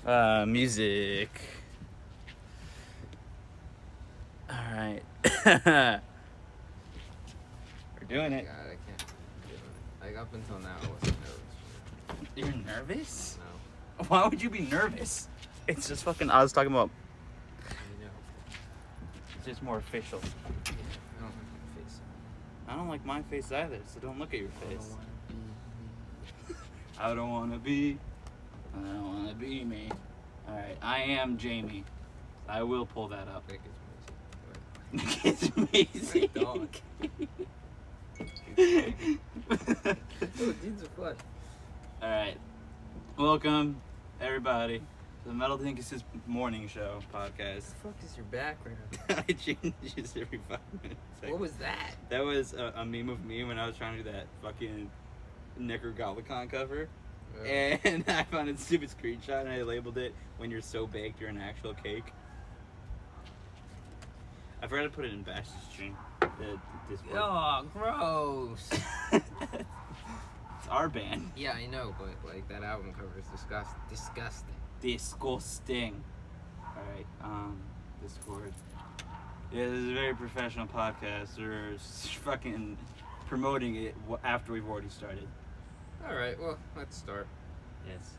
Music. Alright. We're doing it. God, I can't do it. Like, up until now, I wasn't nervous. You're nervous? No. Why would you be nervous? It's just fucking. I was talking about. I know. It's just more official. Yeah, I don't like my face. I don't like my face either, so don't look at your I face. don't wanna be me. I don't wanna be. I don't wanna be me. Alright, I am Jamie. I will pull that up. I think it's Macy. It's amazing. My dog. Oh, dudes are fun. Alright. Welcome, everybody, to the Metal Dinguses Morning Show podcast. What the fuck is your background? I change this every 5 minutes. What was that? That was a meme of me when I was trying to do that fucking Necrogolicon cover. And I found a stupid screenshot and I labeled it "When you're so baked, you're an actual cake." I forgot to put it in Bash's stream. Discord. Oh, gross. It's our band. Yeah, I know, but like that album cover is disgusting. Disgusting. Alright, Discord. Yeah, this is a very professional podcast. We're fucking promoting it after we've already started. All right, well, let's start. Yes.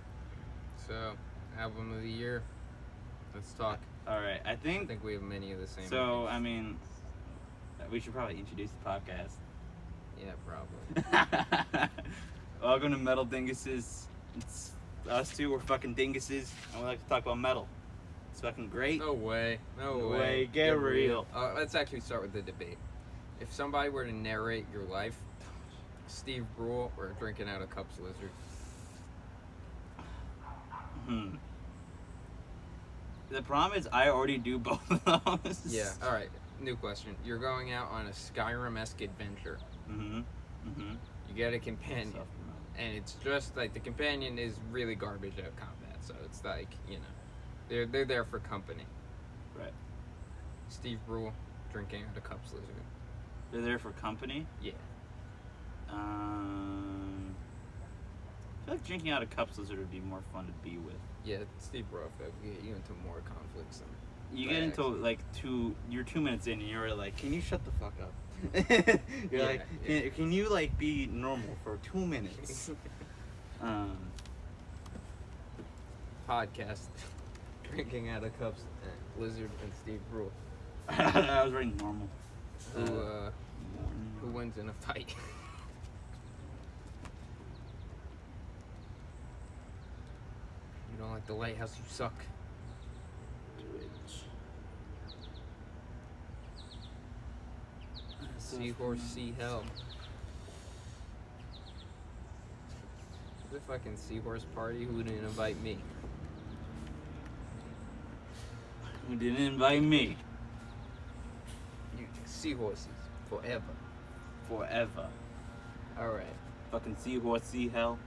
So, album of the year. Let's talk. Alright, I I think think we have many of the same. so. movies. I mean, we should probably introduce the podcast. Yeah, probably. Welcome to Metal Dinguses. It's us two. We're fucking dinguses, and we like to talk about metal. It's fucking great. No way. No No way. way. Get real. Let's actually start with the debate. If somebody were to narrate your life, Steve Brule or drinking out of cups lizard. The problem is, I already do both of those. Yeah. All right. New question. You're going out on a Skyrim-esque adventure. Mhm. Mhm. You get a companion, and it's just like the companion is really garbage at combat. So it's like, you know, they're there for company. Right. Steve Brule drinking out of cups lizard. They're there for company. Yeah. I feel like drinking out of cups lizard would be more fun to be with. Yeah, Steve Brule would get you into more conflicts than. You get into like you're 2 minutes in and you're already like, can you shut the fuck up? You're Yeah, like, yeah. can you like be normal for 2 minutes? Podcast. Drinking out of cups, Lizard and Steve Brule. I was very normal. Who wins in a fight? You don't like the lighthouse, you suck. Seahorse, see hell. The fucking seahorse party, who didn't invite me? Who didn't invite me? You seahorses, forever. Forever. Alright. Fucking seahorse, sea hell.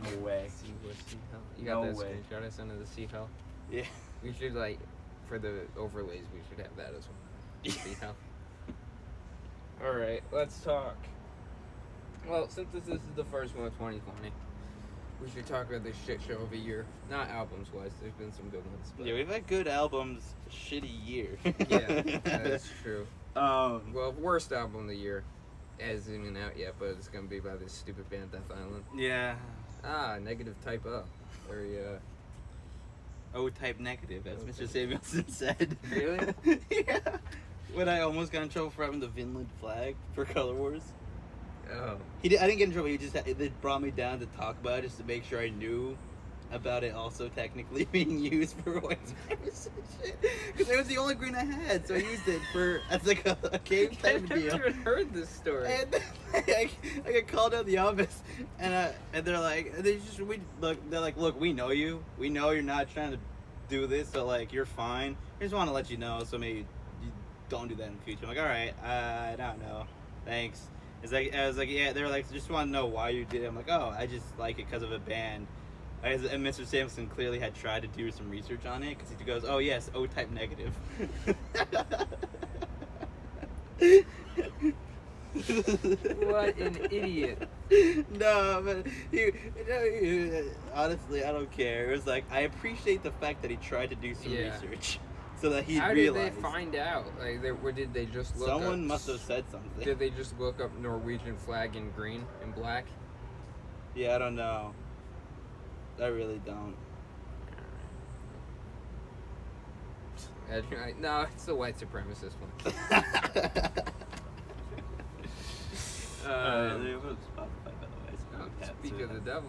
No way. Seahorse, see hell. You got No that way. screenshot I sent of the see hell? Yeah. We should, like, for the overlays, we should have that as well. See hell. Alright, let's talk. Well, since this is the first one of 2020, we should talk about this shit show of a year. Not albums-wise, there's been some good ones. But Yeah, we've had good albums, shitty year. yeah, that's true. Um, Well, worst album of the year hasn't even out yet, but it's gonna be by this stupid band Death Island. yeah. Negative type O. Very, O-type negative, as O-type. Mr. Samuelson said. Really? Yeah. When I almost got in trouble for having the Vinland flag for Color Wars. oh. I didn't get in trouble. They brought me down to talk about it just to make sure I knew about it also technically being used for white supremacy shit. Because it was the only green I had, so I used it as like a cave type I've deal. never even heard this story. And I get called out of the office, and they're like, look, we know you. We know you're not trying to do this, so like you're fine. I just want to let you know, so maybe you don't do that in the future. I'm like, all right, I don't know, thanks. I was like, yeah. They were like, just want to know why you did it. I'm like, oh, I just like it because of a band. And Mr. Sampson clearly had tried to do some research on it because he goes, oh yes, O-type negative. What an idiot. No, but honestly, I don't care. It was like, I appreciate the fact that he tried to do some Yeah. research so that he'd How realize. did they find out? Like, what did they just look up? Someone must have said something. Did they just look up Norwegian flag in green and black? Yeah, I don't know. I really don't. No, it's the white supremacist one. Spotify, by the way. So we have Speak to- of the devil.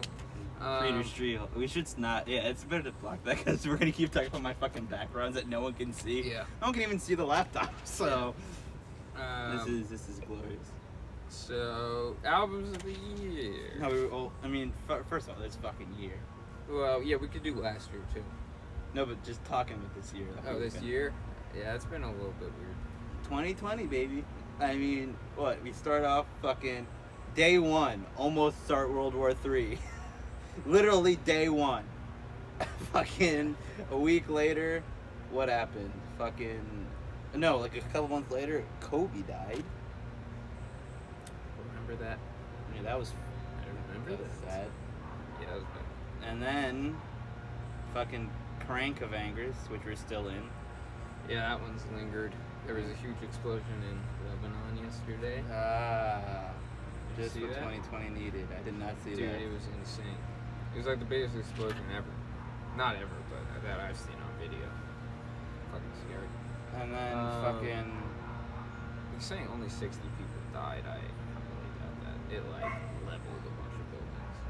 Reader's Tree. We should not. Yeah, it's better to block that because we're gonna keep talking about my fucking backgrounds that no one can see. Yeah. No one can even see the laptop. So this is glorious. So albums of the year. No, I mean, first of all, this fucking year. Well, yeah, we could do last year too. No, but just talking about this year. Oh, this year? Yeah, it's been a little bit weird. 2020, baby. I mean, what? We start off fucking day one, almost start World War III. Literally day one. Fucking a week later, what happened? Fucking no, like a couple months later, Kobe died. Remember that? Yeah, that was I remember that. sad. Yeah, that was bad. And then, fucking Prank of Angers, which we're still in. Yeah, that one's lingered. There was a huge explosion in Lebanon yesterday. Did you Just see what that? 2020 needed. I did not see Dude, that. it was insane. It was like the biggest explosion ever. Not ever, but that I've seen on video. Fucking scary. And then fucking. He's saying only 60 people died. I really doubt that. It like leveled a bunch of buildings.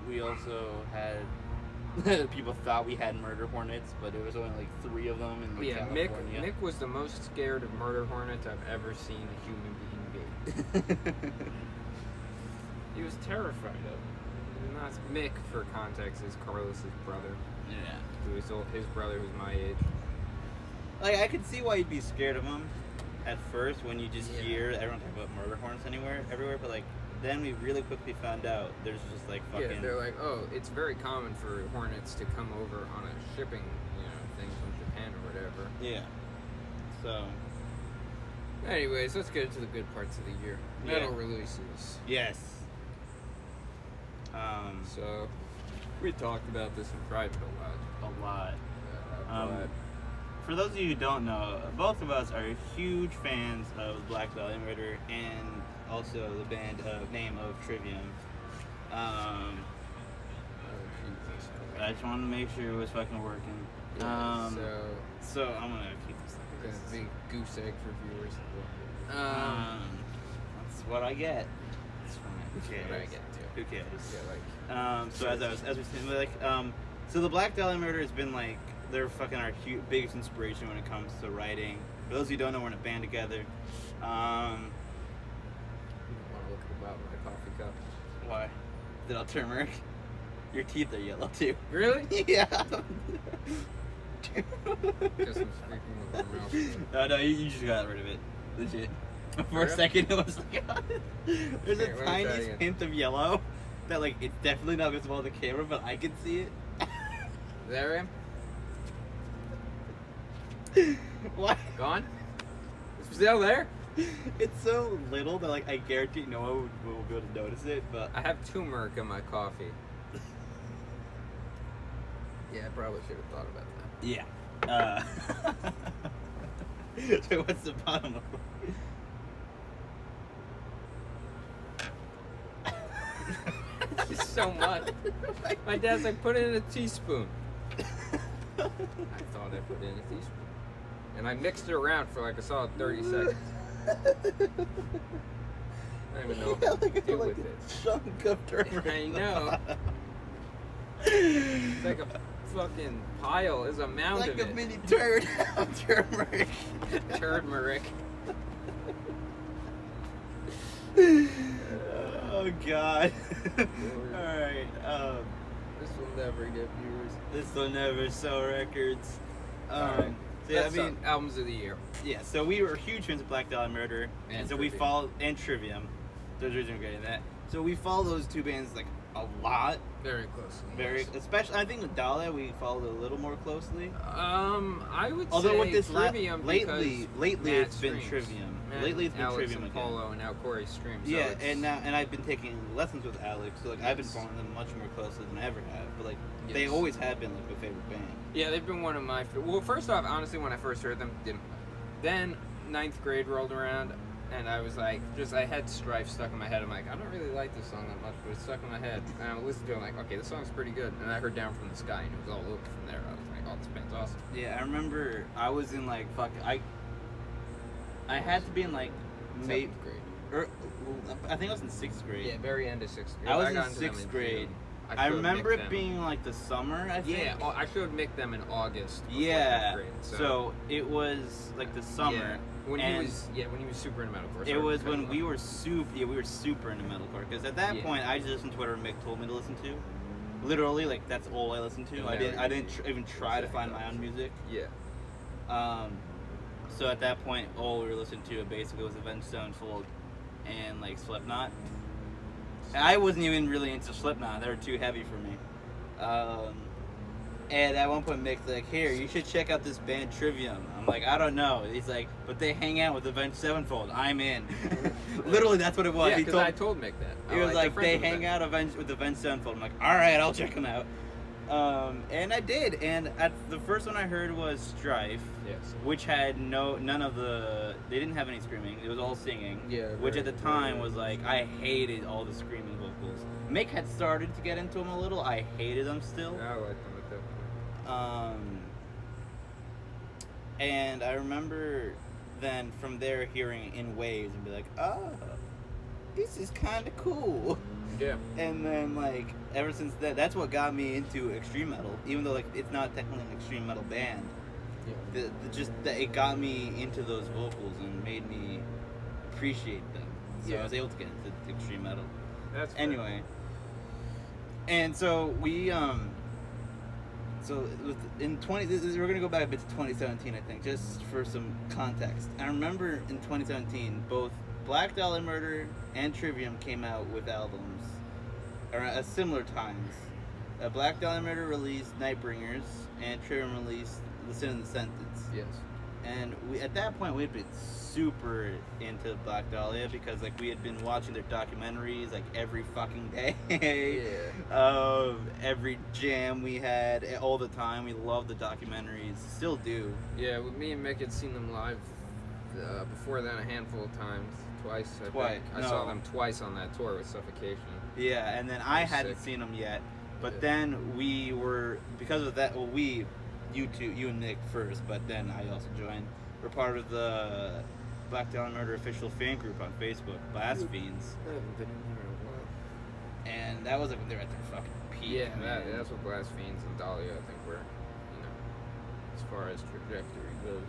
We also had. People thought we had murder hornets, but it was only like 3 of them in Yeah, California. Mick was the most scared of murder hornets I've ever seen a human being be. He was terrified of them. And that's Mick, for context, is Carlos's brother. Yeah. Who is his brother, who's my age. Like, I could see why you'd be scared of them at first when you just Yeah. hear everyone talk about murder hornets everywhere, but like, then we really quickly found out there's just like fucking. Yeah, they're like, oh, it's very common for hornets to come over on a shipping, thing from Japan or whatever. Yeah. So. Anyways, let's get into the good parts of the year. Yeah. Metal releases. Yes. So, we talked about this in private a A lot. lot. But For those of you who don't know, both of us are huge fans of Black Dahlia Murder and also the band name of Trivium. oh, Jesus I Christ. just wanted to make sure it was fucking working. Yeah, So I'm gonna keep this like this this. is a goose egg for viewers. That's what I get. That's fine. Who That's cares? what I get too. Who cares? Yeah, like, So as we saying, like, so the Black Dahlia Murder has been like they're fucking our biggest inspiration when it comes to writing. For those who don't know, we're in a band together. you want to look at the bottom of my coffee cup. Why? Did I turmeric? Your teeth are yellow too. Really? Yeah. Just I'm speaking with my mouth. No, you just got rid of it. Legit. For a Yeah. second, it was like there's Okay, a let me try tiniest again. hint of yellow that like it's definitely not visible on the camera, but I can see it. There I am. Why? Gone? It's still there? It's so little that like I guarantee no one will be able to notice it, but I have turmeric in my coffee. Yeah, I probably should have thought about that. yeah. So what's the bottom of It's so much. My dad's like, put it in a teaspoon. I thought I put it in a teaspoon. And I mixed it around for like a solid 30 seconds. I don't even know what to do with it. Chunk of turmeric. I know. It's like a fucking pile. There's a mound Like of a it. mini turd of turmeric. Turmeric. Oh god. Alright, This will never get viewers. this will never sell records. Alright. So yeah, I That's mean, albums of the year. yeah, so we were huge fans of Black Dahlia Murder, and And so we Trivium. followed, and Trivium. There's a reason we're getting that. So we follow those two bands like a lot. Very closely. Very, yes. especially I think with Dahlia we followed a little more closely. I would Although say with this Trivium lately Matt it's been streams. Trivium. Matt, Lately it's been Alex Trivium and again. Polo, and now Corey streams. So Yeah, it's- and I've been taking lessons with Alex, so like I've been Yes. following them much more closely than I ever have. But like they Yes. always have been like my favorite band. Yeah, they've been one of my. Well, first off, honestly, when I first heard them, didn't. Then ninth grade rolled around, and I was like, I had Strife stuck in my head. I'm like, I don't really like this song that much, but it's stuck in my head. And I listened to it, I'm like, okay, this song's pretty good. And I heard Down from the Sky, and it was all over from there. I was like, oh, this band's awesome. Yeah, I remember I was in like I had to be in like maybe Seventh grade. I think I was in 6th grade. Yeah, very end of sixth grade. I was got in into them 6th grade. June. I showed remember Mick it them. being like the summer. I think. Yeah, I showed Mick them in August. before Yeah. 10th grade, So it was like the summer. Yeah. When he and was super into metalcore. It was when we were super into metalcore, because at that Yeah. point I just listened to whatever Mick told me to listen to. Literally, like that's all I listened to. And I never didn't even try to find my own music. Yeah. So at that point, all we were listening to basically was Avenged Sevenfold and like Slipknot. And I wasn't even really into Slipknot; they were too heavy for me. And at one point, Mick's like, "Here, you should check out this band Trivium." I'm like, "I don't know." He's like, "But they hang out with Avenged Sevenfold. I'm in." Literally, that's what it was. Yeah, He because I told Mick that. He was like, they're they friends hang with out with Avenged Sevenfold. I'm like, all right, I'll check them out. And I did. And the first one I heard was Strife, Yes. which had they didn't have any screaming. It was all singing. Yeah. Which at the time was like, I hated all the screaming vocals. Mick had started to get into them a little. I hated them still. I liked them at that point. And I remember then from there hearing In Waves and be like, oh, this is kind of cool. Yeah. And then like ever since then, that's what got me into extreme metal. Even though like it's not technically an extreme metal band, Yeah. just that it got me into those vocals and made me appreciate them. So Yeah. I was able to get into extreme metal. That's fair. Anyway, and so we we're gonna go back a bit to 2017, I think, just for some context. I remember in 2017, both Black Dahlia Murder and Trivium came out with albums around at similar times. Black Dahlia Murder released Nightbringers, and Trivium released The Sin and the Sentence. Yes. And at that point, we had been super into Black Dahlia because like we had been watching their documentaries like every fucking day. Yeah. Every jam we had all the time. We loved the documentaries, still do. Yeah, with me and Mick had seen them live before then a handful of times. Twice, I think. I saw them twice on that tour with Suffocation. Yeah, and then I was hadn't sick. seen them yet, but Yeah. then we were, because of that, well, you and Nick first, but then I also joined. We're part of the Black Dahlia Murder official fan group on Facebook, Blast Fiends, I haven't been in here in a while. and that was like when they were at their fucking peak. Yeah, man. that's what Blast Fiends and Dahlia, I think, were, as far as trajectory goes.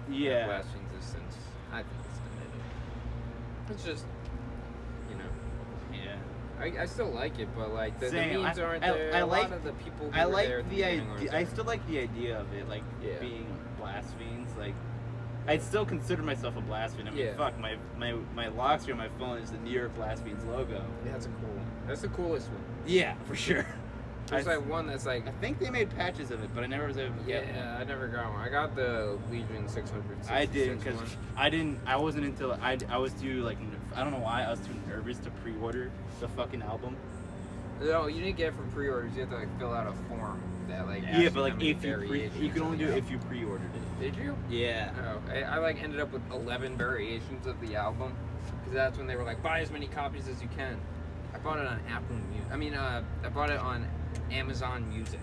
Yeah. Blast Fiends is since, I think it's diminished. It's just, Yeah. I still like it, but like the Same. memes aren't I there. I a like- lot of the people who I were like there at the the beginning weren't idea. I there. still like the idea of it, like Yeah. being Blast Fiends. Like, I'd still consider myself a Blast Fiend. I mean, Yeah. fuck, my lock screen on my phone is the New York Blast Fiends logo. Yeah, that's a cool one. That's the coolest one. Yeah, for sure. There's I- like one that's like, I think they made patches of it, but I never was able to get one. yeah, I never got one. I got the Legion 666 I did because one. I wasn't until I was too like I don't know why I was too nervous to pre-order the fucking album. No, you didn't get it from pre-orders. You have to like fill out a form that like. asks Yeah, you but how like many if you variations can only of do the it if album. you pre-ordered it. Did you? Yeah. Oh, I like ended up with 11 variations of the album because that's when they were like, buy as many copies as you can. I bought it on Apple Music. I mean, I bought it on Amazon Music.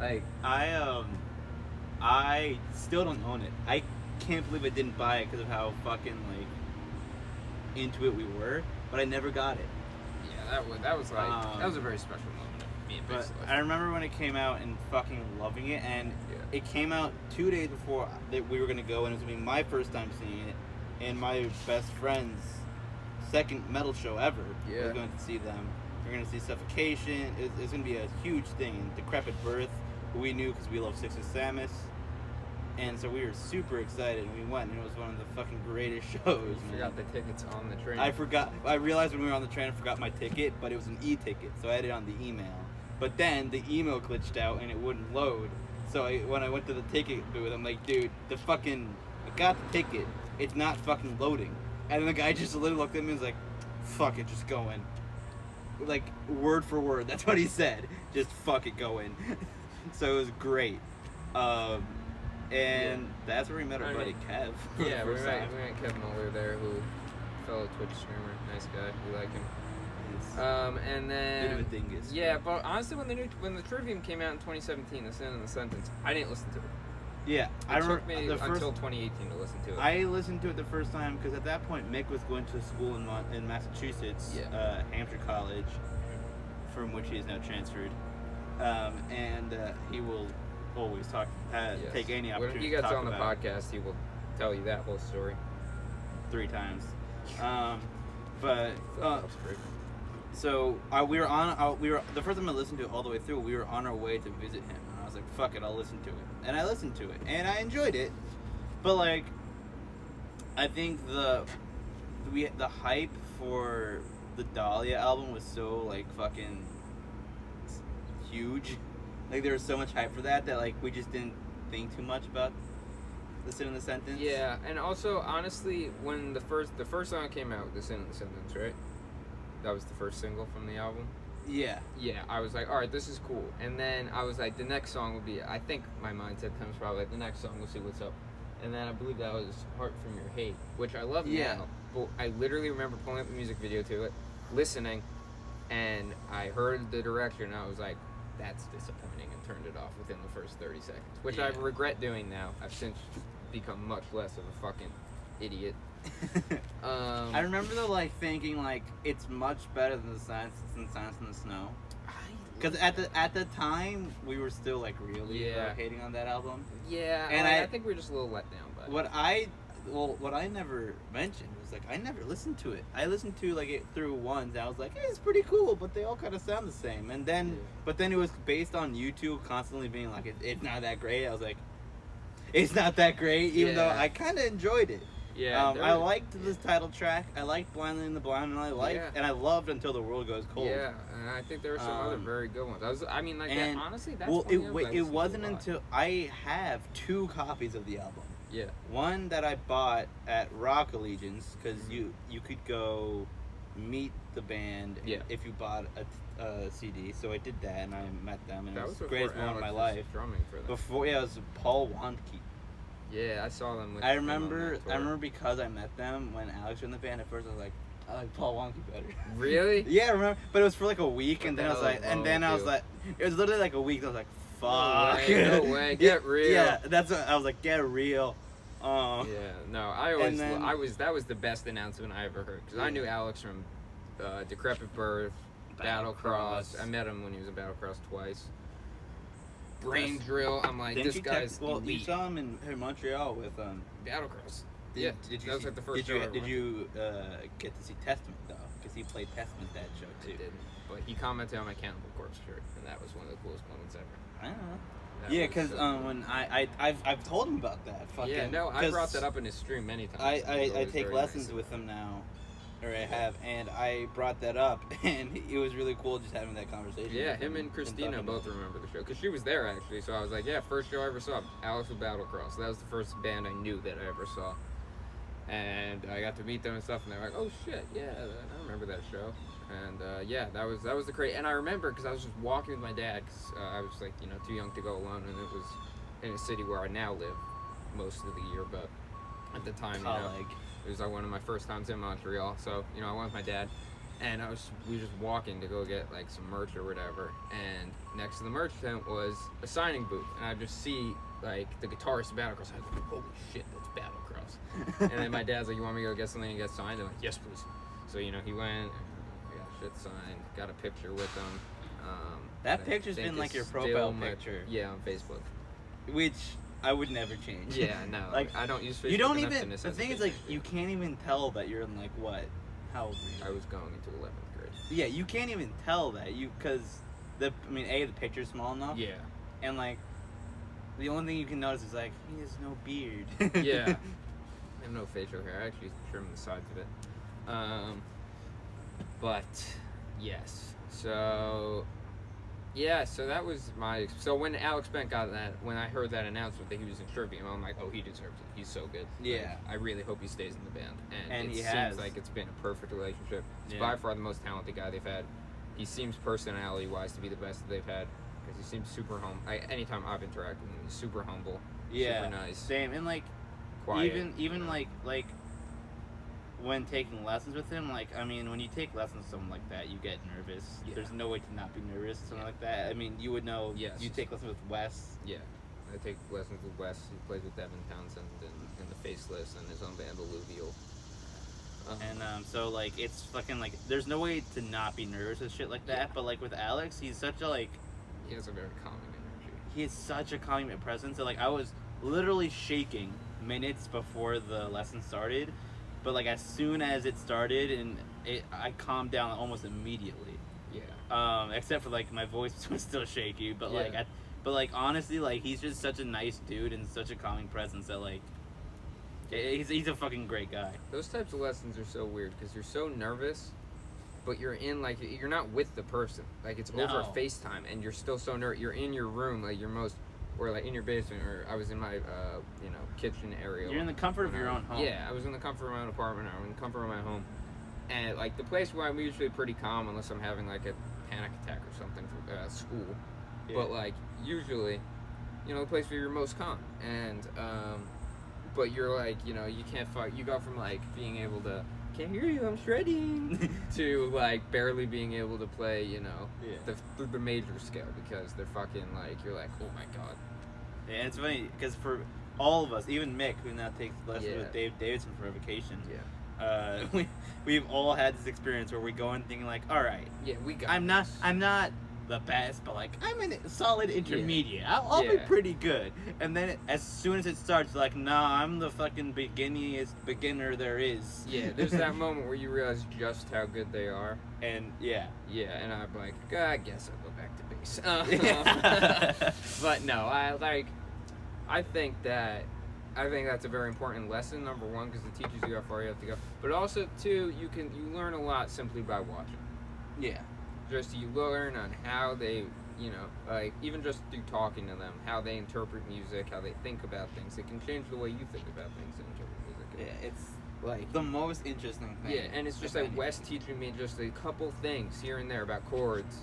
Like I still don't own it. I can't believe I didn't buy it because of how fucking like into it we were, but I never got it. Yeah, that was like that was a very special moment for me and But Bass I remember when it came out and fucking loving it, and Yeah. it came out 2 days before that we were gonna go, and it was gonna be my first time seeing it, and my best friend's second metal show ever. Yeah. We're going to see them. We're gonna see Suffocation. It's gonna be a huge thing. And Decrepit Birth, who we knew because we love Six of Samus, And so we were super excited. We went, and it was one of the fucking greatest shows. You man. forgot the tickets on the train. I forgot. I realized when we were on the train, I forgot my ticket, but it was an e-ticket, so I had it on the email. But then the email glitched out and it wouldn't load. So when I went to the ticket booth, I'm like, dude, I got the ticket. It's not fucking loading. And then the guy just literally looked at me and was like, fuck it, just go in. Like, word for word, that's what he said. Just fuck it, go in. So it was great. And that's where we met our buddy Kev. Yeah, we met Kevin Muller there, who fellow Twitch streamer, nice guy, we like him. And then bit of a dingus. Yeah, but honestly, when the Trivium came out in 2017, The Sin and the Sentence, I didn't listen to it. Yeah, It took me until 2018 to listen to it. I listened to it the first time because at that point Mick was going to school in Massachusetts, Hampshire College, from which he is now transferred, and he will always take any opportunity. When he to gets talk on the about podcast, he will tell you that whole story 3 times. But That's great. so we were the first time I listened to it all the way through. We were on our way to visit him, and I was like, "Fuck it, I'll listen to it." And I listened to it, and I enjoyed it. But like, I think the hype for the Dahlia album was so like fucking huge. Like there was so much hype for that like we just didn't think too much about The Sin and the Sentence. Yeah, and also honestly, when the first song came out, The Sin and the Sentence, right? That was the first single from the album. Yeah. Yeah, I was like, all right, this is cool. And then I was like, the next song would be, I think my mindset comes probably like, the next song, we'll see what's up. And then I believe that was Heart From Your Hate, which I love now. But I literally remember pulling up the music video to it, listening, and I heard the direction, and I was like, that's disappointing, and turned it off within the first 30 seconds. Which I regret doing now. I've since become much less of a fucking idiot. I remember though, like thinking like it's much better than Silence in the Snow. Because at the time we were still like really hating on that album. Yeah, and I think we were just a little let down by it. What I never mentioned was like I never listened to it. I listened to like it through once. And I was like, hey, it's pretty cool, but they all kind of sound the same. And then, but then it was based on YouTube constantly being like it's not that great. I was like, it's not that great, even though I kind of enjoyed it. Yeah, I liked this title track. I liked Blindly in the Blind, and I loved Until the World Goes Cold. Yeah, and I think there were some other very good ones. Honestly, that's it wasn't until I have 2 copies of the album. Yeah. One that I bought at Rock Allegiance because you could go meet the band if you bought a CD. So I did that, and I met them, and it was the greatest moment of my life. Drumming for them. Before, it was Paul Wandke. Yeah, I saw them. I remember because I met them when Alex was in the band. At first, I was like, I like Paul Wonky better. Really? Yeah, I remember. But it was for like a week, and then I was like, it was literally like a week. And I was like, fuck. No way, get real. Yeah, that's what I was like, get real. Yeah, no, that was the best announcement I ever heard because I knew Alex from Decrepit Birth, Battlecross. I met him when he was in Battlecross twice. Brain Drill. I'm like, this guy's elite. You saw him in Montreal with Battlecross. Did that was like the first show. Did you get to see Testament though? Because he played Testament that show too. I didn't, but he commented on my Cannibal Corpse shirt, and that was one of the coolest moments ever. I don't know. Yeah, because when I've told him about that. I brought that up in his stream many times. I take lessons with him now, or I have, and I brought that up, and it was really cool just having that conversation. Yeah, him and Christina both remember the show because she was there actually. So I was like, yeah, first show I ever saw, Alex with Battlecross. So that was the first band I knew that I ever saw, and I got to meet them and stuff, and they're like, oh shit, yeah, I remember that show. And that was the great. And I remember because I was just walking with my dad because I was like too young to go alone, and it was in a city where I now live most of the year, but at the time, it was like one of my first times in Montreal. So I went with my dad, and we were just walking to go get like some merch or whatever. And next to the merch tent was a signing booth, and I just see like the guitarist of Battlecross. I was like, holy shit, that's Battlecross. And then my dad's like, you want me to go get something and get signed? I'm like, yes, please. So he went. Shit signed, got a picture with them. That picture's been like your profile picture. Yeah, on Facebook. Which I would never change. Yeah, no. Like I don't use Facebook. You don't even. The thing is, like, you can't even tell that you're in like what? How old were you? I was going into 11th grade. Yeah, you can't even tell that the picture's small enough. Yeah. And like, The only thing you can notice is like he has no beard. Yeah. I have no facial hair. I actually trimmed the sides of it. But yes. So yeah, so that was my. So when Alex Bent got that, when I heard that announcement that he was in Trivium, I'm like, oh, he deserves it. He's so good. Yeah. Like, I really hope he stays in the band. And it he seems has. like it's been a perfect relationship. He's Yeah. by far the most talented guy they've had. He seems personality-wise to be the best that they've had because he seems super humble. Anytime I've interacted with him, he's super humble, Yeah. super nice, Same. And like quiet. even you know? like when taking lessons with him, like I mean, when you take lessons with someone like that, you get nervous. Yeah. There's no way to not be nervous. Something like that. I mean, you would know. Yes. You take lessons with Wes. Yeah. I take lessons with Wes. He plays with Devin Townsend in the Faceless and his own band Alluvial. And so like it's fucking like there's no way to not be nervous with shit like that. Yeah. But like with Alex, he's such a like he has a very calming energy. he has such a calming presence. So like I was literally shaking minutes before the lesson started, but like as soon as it started and I calmed down almost immediately. Yeah. Except for like my voice was still shaky, but Yeah. like honestly, like he's just such a nice dude and such a calming presence that like he's a fucking great guy. Those types of lessons are so weird because you're so nervous, but you're in like you're not with the person. Like it's over No. FaceTime, and you're still so nervous. You're in your room, like or like in your basement, or I was in my kitchen area. You're in the comfort of when your I- own home. Yeah, I was in the comfort of my own apartment. Or in the comfort of my home, and like the place where I'm usually pretty calm unless I'm having like a panic attack or something for school. Yeah. But like usually, the place where you're most calm, and but you're like, you can't fight. You go from like being able to can't hear you, I'm shredding, to like barely being able to play, the major scale because they're fucking like you're like, oh my god. Yeah, it's funny because for all of us, even Mick, who now takes lessons Yeah. with Dave Davidson for vacation, Yeah. we've all had this experience where we go in thinking like, all right, Yeah, we got. I'm not this. the best, but like I'm in a solid intermediate. I'll be Yeah. pretty good. And then as soon as it starts, like, nah, I'm the fucking beginner there is. Yeah, there's that moment where you realize just how good they are. And yeah, Yeah, and I'm like, I guess I'll go back to base. But no, I think that's a very important lesson. Number one, because it teaches you how far you have to go. But also, two, you learn a lot simply by watching. yeah, Just you learn on how they, like even just through talking to them, how they interpret music, how they think about things. It can change the way you think about things and interpret music. yeah. It's like the most interesting thing. Yeah, and it's just if like Wes anything. teaching me just a couple things here and there about chords,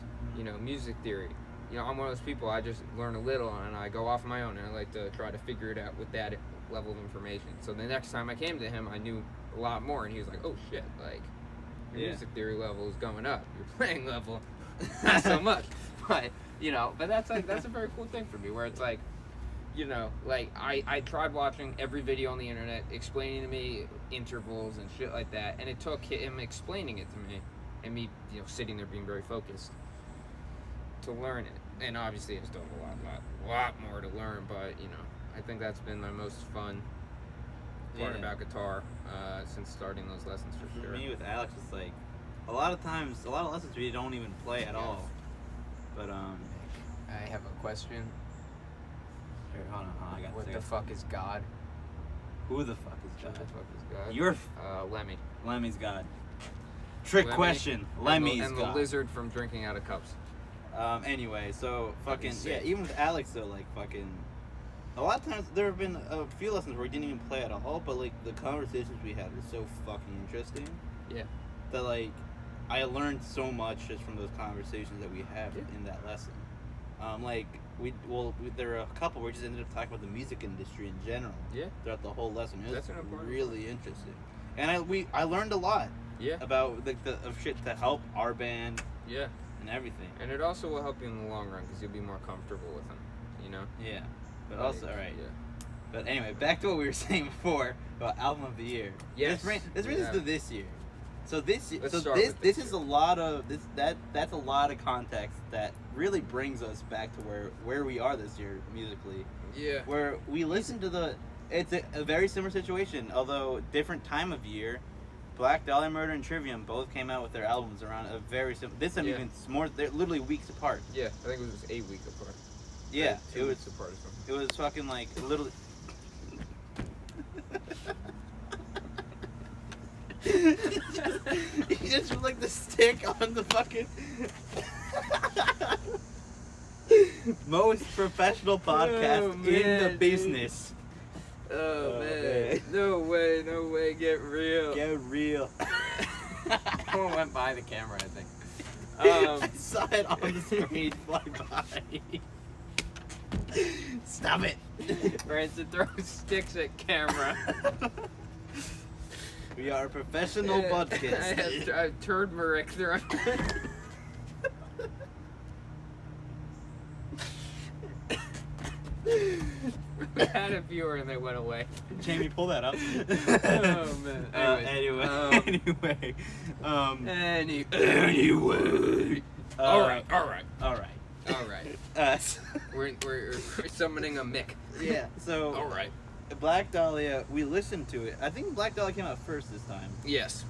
music theory. I'm one of those people, I just learn a little and I go off on my own and I like to try to figure it out with that level of information. So the next time I came to him, I knew a lot more and he was like, oh shit, like your Yeah. music theory level is going up. Your playing level, not so much. But, but that's a very cool thing for me where it's like, like I tried watching every video on the internet explaining to me intervals and shit like that, and it took him explaining it to me and me, sitting there being very focused to learn it. And obviously I still have a lot more to learn, but I think that's been my most fun part Yeah. about guitar since starting those lessons for For sure. me with Alex, it's like a lot of lessons we don't even play at all. But I have a question. here, hold on, I got What this. the fuck is God? Who the fuck is What the God? fuck is God? You're Lemmy. Lemmy's God. Trick Lemmy question. Lemmy's and the God. lizard from drinking out of cups. Anyway, so fucking That'd be yeah. sick. Even with Alex though, like fucking. A lot of times there have been a few lessons where we didn't even play at all, but like the conversations we had were so fucking interesting. Yeah. That like I learned so much just from those conversations that we had Yeah. in that lesson. There were a couple where we just ended up talking about the music industry in general Yeah. throughout the whole lesson. It was That's an important really interesting, and I learned a lot Yeah. about the of shit to help our band Yeah. and everything. And it also will help you in the long run because you'll be more comfortable with them. Yeah, but Like, also all right. Yeah. But anyway, back to what we were saying before about album of the year. Yes, This brings us yeah. to this year. So this Let's so start this with this this is year. a lot of that's a lot of context that really brings us back to where we are this year musically. Yeah. Where we listen to it's a very similar situation, although different time of year. Black Dahlia Murder and Trivium both came out with their albums around a very similar. This time Yeah. even more. They're literally weeks apart. Yeah. I think it was just 8 weeks apart. Yeah, Like 2 weeks apart or something. It was fucking like literally. He just put like the stick on the fucking most professional podcast in the man, business. Oh, man. No way, get real. Get real. Someone went by the camera, I think. I saw it on the screen fly by. Stop it. Branson throws sticks at camera. We are professional podcasters. I turmeric thrown. We had a viewer and they went away. Jamie, pull that up. Oh man. Anyway. Anyway. All right. We're summoning a Mick. Yeah. So. All right. Black Dahlia. We listened to it. I think Black Dahlia came out first this time. Yes.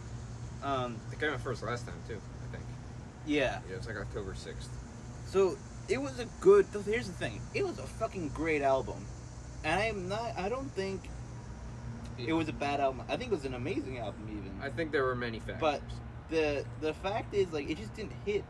It came out first last time too. I think. Yeah. Yeah, it was like October 6th. So it was a good. Here's the thing. It was a fucking great album, and I don't think it was a bad album. I think it was an amazing album even. I think there were many factors. But the fact is, like, it just didn't hit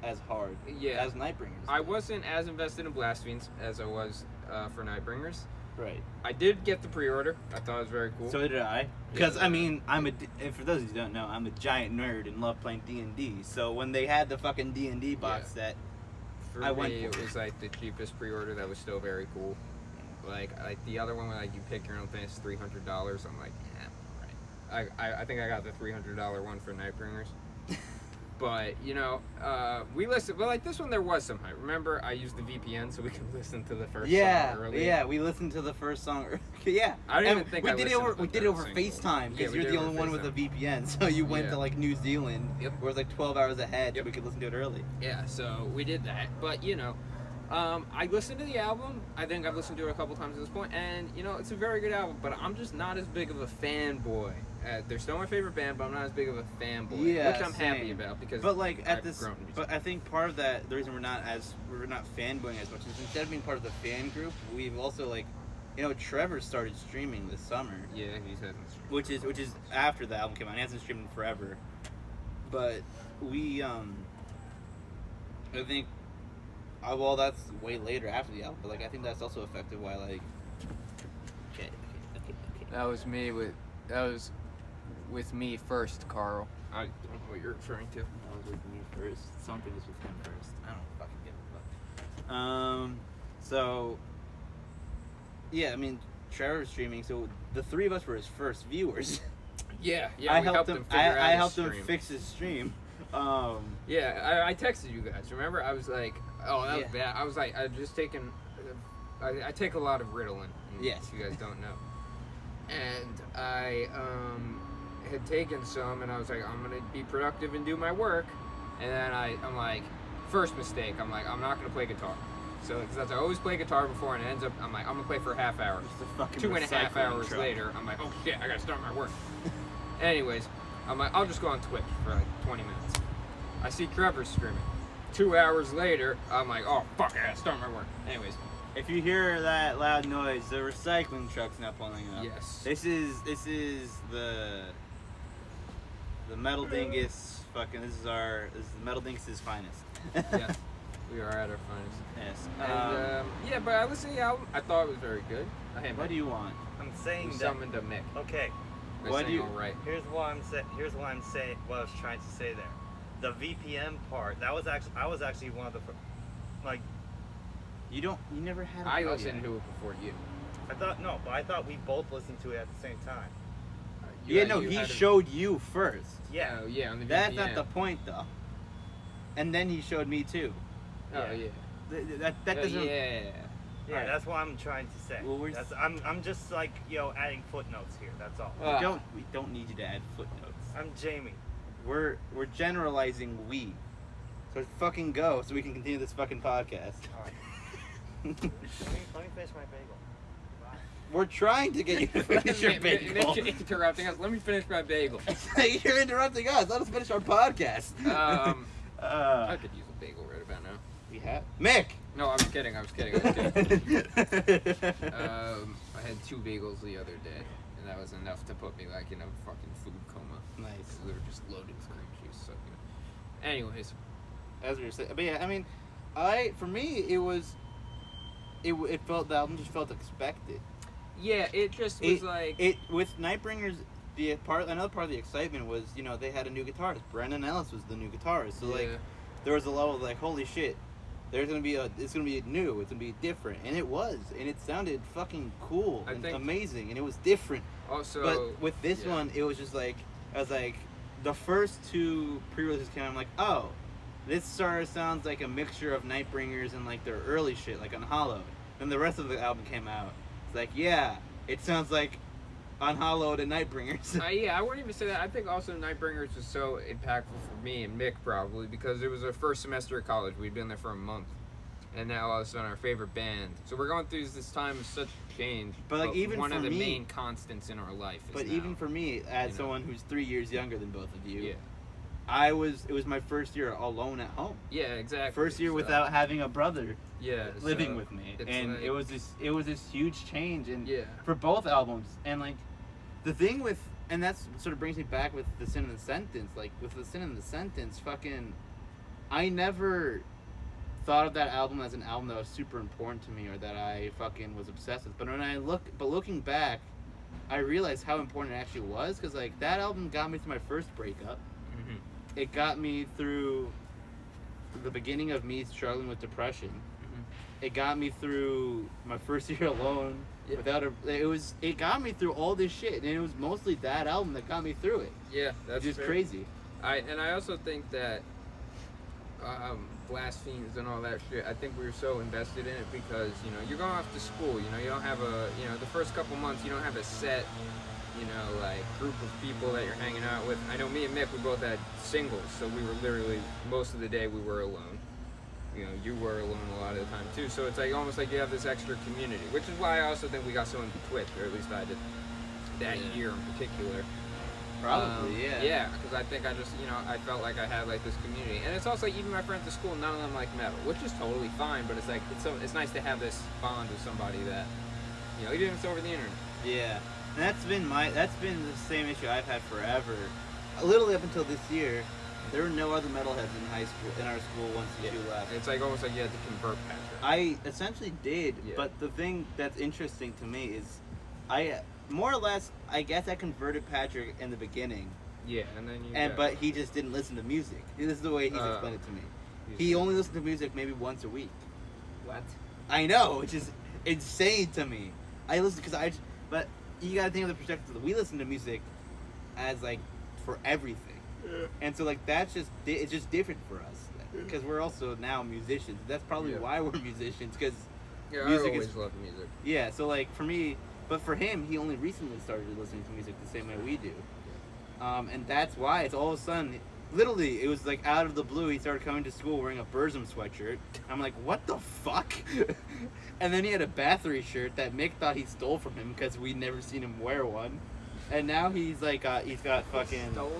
as hard as Nightbringers. I wasn't as invested in Blasphemes as I was for Nightbringers. Right. I did get the pre-order. I thought it was very cool. So did I. Because I mean, and for those who don't know, I'm a giant nerd and love playing D&D. So when they had the fucking D&D box set, for I me, went for it was like the cheapest pre-order that was still very cool. Like the other one, like you pick your own thing, it's $300. I'm like, right. I think I got the $300 one for Nightbringers. But you know, we listened. Well, like this one, there was some hype. Remember, I used the VPN so we could listen to the first song early. Yeah, we listened to the first song. Yeah, I don't even think we did it over FaceTime because you're the only one with a VPN. So you went to like New Zealand, where it was like 12 hours ahead, so we could listen to it early. Yeah, so we did that. But you know, I listened to the album. I think I've listened to it a couple times at this point, and you know, it's a very good album. But I'm just not as big of a fanboy. They're still my favorite band, but I'm not as big of a fanboy, which I'm happy about because. But like grown. But I think part of that, the reason we're not fanboying as much is instead of being part of the fan group, we've also like, you know, Trevor started streaming this summer. Yeah, he hasn't streamed. Which is after the album came out. He hasn't streamed in forever. But we I think. Well, that's way later after the album, but like I think that's also affected why like. Okay. That was with me first, Carl. I don't know what you're referring to. That was with me first. Something was with him first. I don't fucking give a fuck. So. Yeah, I mean, Trevor was streaming, so the three of us were his first viewers. Yeah. I helped him. I helped him fix his stream. Yeah, I texted you guys. Remember, I was like, "Oh, that was bad." I was like, "I just taken." I take a lot of Ritalin. Yes, if you guys don't know. And I had taken some, and I was like, "I'm gonna be productive and do my work." And then I'm like, first mistake. I'm like, I'm not gonna play guitar. So because I always play guitar before, and it ends up I'm like, I'm gonna play for a half hour. 2.5 hours later, I'm like, oh shit, I gotta start my work. Anyways, I'm like, I'll just go on Twitch for like 20 minutes. I see Trevor streaming. 2 hours later, I'm like, oh fuck, I gotta start my work. Anyways. If you hear that loud noise, the recycling truck's now pulling up. Yes. This is the Metal Dingus fucking. This is the Metal Dingus' finest. Yeah. We are at our finest. Yes. And, yeah, but I listened to the album. I thought it was very good. What do you want? I'm saying we that. summoned a Mick. Okay. What do you? All right. Here's what I'm saying. What I was trying to say there. The VPN part. I was actually one of the like. You never had. I listened to it before you. I thought we both listened to it at the same time. He showed you first. Yeah. Oh, yeah. On the That's VPN. not the point though. And then he showed me too. Oh yeah. That doesn't. Yeah. Yeah, that's what I'm trying to say. Well, I'm just like, adding footnotes here. That's all. We don't need you to add footnotes. I'm Jamie. We're generalizing we. So fucking go so we can continue this fucking podcast. All right. let me finish my bagel. Bye. We're trying to get you to finish your bagel. You're interrupting us. Let me finish my bagel. You're interrupting us. Let us finish our podcast. I could use a bagel right about now. We have Mick. No, I was kidding. I had 2 bagels the other day, and that was enough to put me like in a fucking food coma. Nice. They were just loaded with cream cheese. So good. Anyways, As we were saying, but yeah, I mean, for me, it felt, the album just felt expected. yeah, it just was like With Nightbringers, another part of the excitement was, you know, they had a new guitarist. Brendan Ellis was the new guitarist, so like, Yeah. there was a level of like, holy shit, it's gonna be new, it's gonna be different, and it was, and it sounded fucking cool I and think- amazing, and it was different. also. But with this yeah. one, it was just like, I was like, the first 2 pre-releases came out, I'm like, oh, this sort of sounds like a mixture of Nightbringers and like their early shit, like Unhallowed. Then the rest of the album came out. It's like, yeah, it sounds like Unhallowed and Nightbringers. Yeah, I wouldn't even say that. I think also Nightbringers was so impactful for me and Mick probably because it was our first semester of college. We'd been there for a month, and now all of a sudden our favorite band. So we're going through this time of such change. But, like, even one for of the me- main constants in our life. Is But now, even for me, as know. someone who's 3 years younger than both of you, yeah, it was my first year alone at home. yeah, exactly. First year So, without having a brother yeah living so with me, it's and like- it was this huge change, and Yeah. for both albums. And like, the thing with, and that's sort of brings me back with The Sin in the Sentence. Like with The Sin in the Sentence, fucking, I never thought of that album as an album that was super important to me or that I fucking was obsessed with. But looking back, I realized how important it actually was, because like that album got me through my first breakup. Mhm. It got me through the beginning of me struggling with depression. Mhm. It got me through my first year alone Yeah. it got me through all this shit, and it was mostly that album that got me through it. Yeah, that's Which is fair. crazy. I also think that blasphemes and all that shit, I think we were so invested in it because, you know, you're going off to school, you know, you don't have the first couple months, you don't have a set, you know, like, group of people that you're hanging out with. I know me and Mick, we both had singles, so we were literally, most of the day we were alone. You know, you were alone a lot of the time, too, so it's like, almost like you have this extra community, which is why I also think we got so into Twitch, or at least I did that year in particular. Probably, yeah. Yeah, because I think I just, you know, I felt like I had like this community, and it's also like even my friends at school, none of them like metal, which is totally fine. But it's like it's nice to have this bond with somebody that, you know, even if it's over the internet. Yeah. And that's been the same issue I've had forever. Literally up until this year, there were no other metalheads in our school once you two left. It's like almost like you had to convert Patrick. I essentially did, Yeah. but the thing that's interesting to me is, more or less, I guess I converted Patrick in the beginning, Yeah, and then you. but he just didn't listen to music. This is the way he's explained it to me. He only listened to music maybe once a week. What? I know, which is insane to me. But you gotta think of the perspective that we listen to music as like for everything, and so like it's just different for us because we're also now musicians. That's probably Yeah. why we're musicians, because Yeah, music I always is- loved music. yeah. So like for me, but for him, he only recently started listening to music the same way we do, and that's why it's all of a sudden. Literally, it was like out of the blue. He started coming to school wearing a Burzum sweatshirt. I'm like, what the fuck? And then he had a Bathory shirt that Mick thought he stole from him because we'd never seen him wear one. And now he's like, he's got fucking. Stole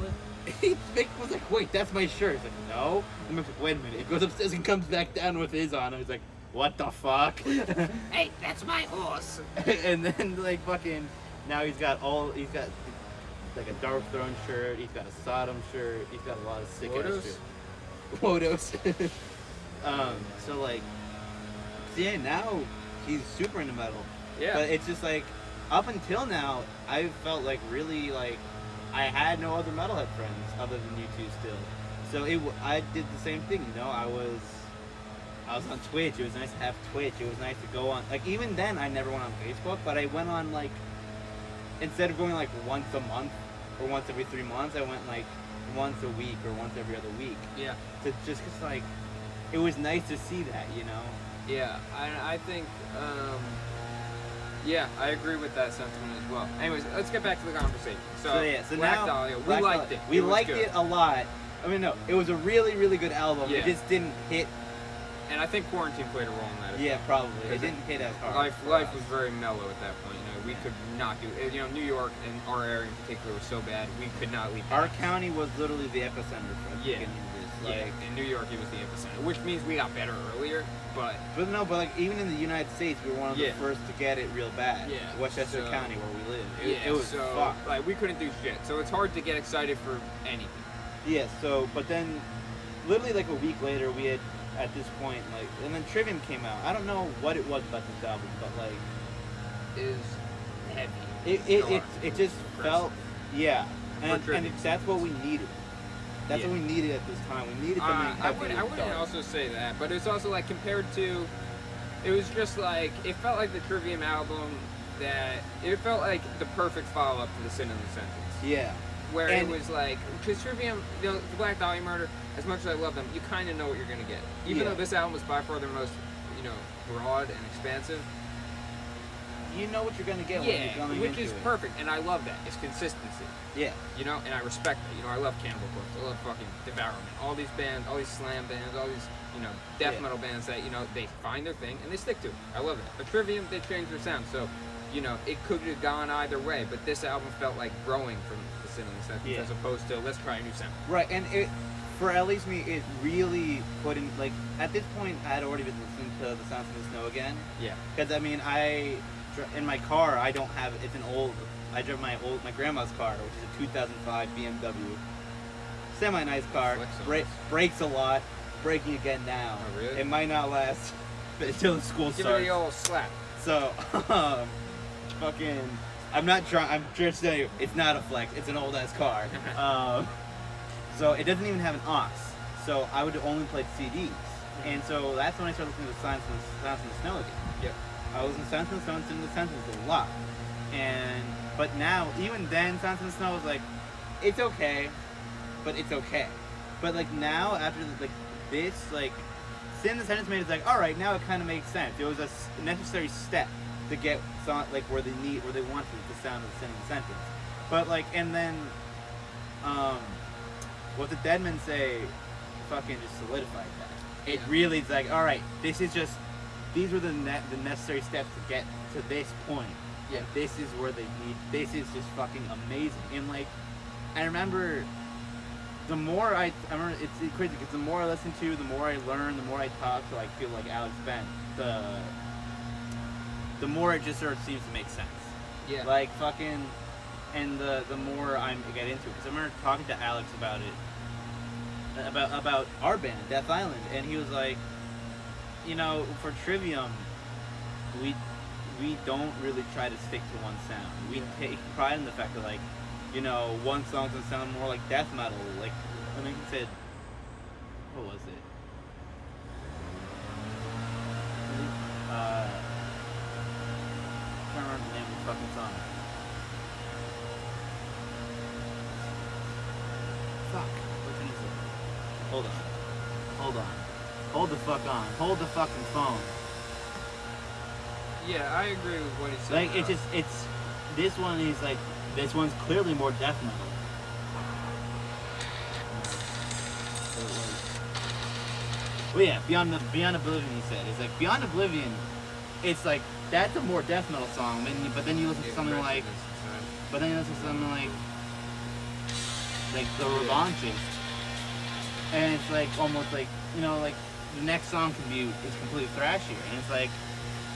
it? Mick was like, wait, that's my shirt. He's like, no. And Mick's like, wait a minute. He goes upstairs and comes back down with his on. And he's like, what the fuck? Hey, that's my horse. And then like fucking, now he's got like a Dark Throne shirt, he's got a Sodom shirt, he's got a lot of sick ass shit. Wodos. So like, yeah, now he's super into metal. Yeah. But it's just like, up until now, I felt like really like, I had no other metalhead friends other than you two still. So I did the same thing, you know, I was on Twitch, it was nice to have Twitch, it was nice to go on, like even then I never went on Facebook, but I went on like, instead of going like once a month or once every 3 months, I went like once a week or once every other week. Yeah. Just cause like, it was nice to see that, you know? Yeah, I think, yeah, I agree with that sentiment as well. Anyways, let's get back to the conversation. So Black Black Dahlia, we Black liked Dahlia. it. We was liked good. it a lot. I mean, no, it was a really, really good album. Yeah. It just didn't hit. And I think quarantine played a role in that. as Yeah, well. probably. It Because didn't hit as hard. Life for was us. very mellow at that point. You know, we could not do it. You know, New York and our area in particular was so bad, we could not leave. Our packs. county was literally the epicenter for the Yeah. beginning of this. Yeah, Like, in New York it was the epicenter, which means we got better earlier. But but like even in the United States, we were one of the Yeah. first to get it real bad. Yeah, Westchester so- County, where we live, yeah, it was so fucked. like we couldn't do shit. So it's hard to get excited for anything. Yeah. So, but then, literally like a week later, we had at this point like, and then Trivium came out. I don't know what it was about this album, but like Is heavy. it just Aggressive. felt yeah, and Trivium. that's what we needed. That's Yeah. what we needed at this time. We needed something I heavy wouldn't, and I wouldn't dark. also say that, but it's also like compared to, it was just like, it felt like the Trivium album that, it felt like the perfect follow-up to the Sin in the Sentence. Yeah. Where And- it was like, because Trivium, you know, the Black Dahlia Murder, as much as I love them, you kind of know what you're going to get. Even Yeah. though this album was by far their most, you know, broad and expansive. You know what you're gonna get when Yeah, you're going which into is it. perfect, and I love that. It's consistency. Yeah. You know, and I respect that. You know, I love Cannibal Corpse. I love fucking Devourment. All these bands, all these slam bands, all these, you know, death Yeah. metal bands that, you know, they find their thing and they stick to it. I love that. But Trivium, they changed their sound. So, you know, it could have gone either way, but this album felt like growing from the Sin in the Sentence Yeah. as opposed to let's try a new sound. Right, and it, for at least me, it really put in, like, at this point, I had already been listening to The Sounds of the Snow again. Yeah. Because, I mean, in my car, I don't have, it's an old, I drive my grandma's car, which is a 2005 BMW. Semi-nice car, Flex on us. brakes a lot, braking again now. Oh, really? It might not last until the school Give it starts. the old slap. So, fucking, I'm just telling you, it's not a flex, it's an old ass car. So it doesn't even have an aux. So I would only play CDs. And so that's when I started listening to Sounds in the Snow again. Yep. I was in Sounds in the Snow and Sin in the Sentence a lot. But now, even then, Sounds in the Snow was like, it's okay, but it's okay. But like now, after this, like, Sin in the Sentence made it like, all right, now it kind of makes sense. It was a necessary step to get like where they wanted the sound of the Sin in the Sentence. But like, and then, what the Deadmen say, fucking just solidified that. It Yeah. really is like, all right, these were the necessary steps to get to this point. Yeah. And this is where they need. This is just fucking amazing. And like, I remember. The more I remember, it's crazy because the more I listen to, the more I learn, the more I talk to, like, people like Alex Bent, the more it just sort of seems to make sense. Yeah. Like fucking, and the more I get into it, because I remember talking to Alex about it, about our band, Death Island, and he was like, you know, for Trivium, we don't really try to stick to one sound. We take pride in the fact that, like, you know, one song can sound more like death metal. Like, I think he said, what was it? I can't remember the name of the fucking song. Fuck. What can he say? Hold on. Hold the fuck on. Hold the fucking phone. Yeah, I agree with what he said. Like, it's this one is like, this one's clearly more death metal. Well, yeah, Beyond Oblivion, he said. It's like, Beyond Oblivion, it's like, that's a more death metal song, but then you listen to something like, The Revanchist, and it's like, almost like, you know, like, the next song is completely thrashier, and it's like,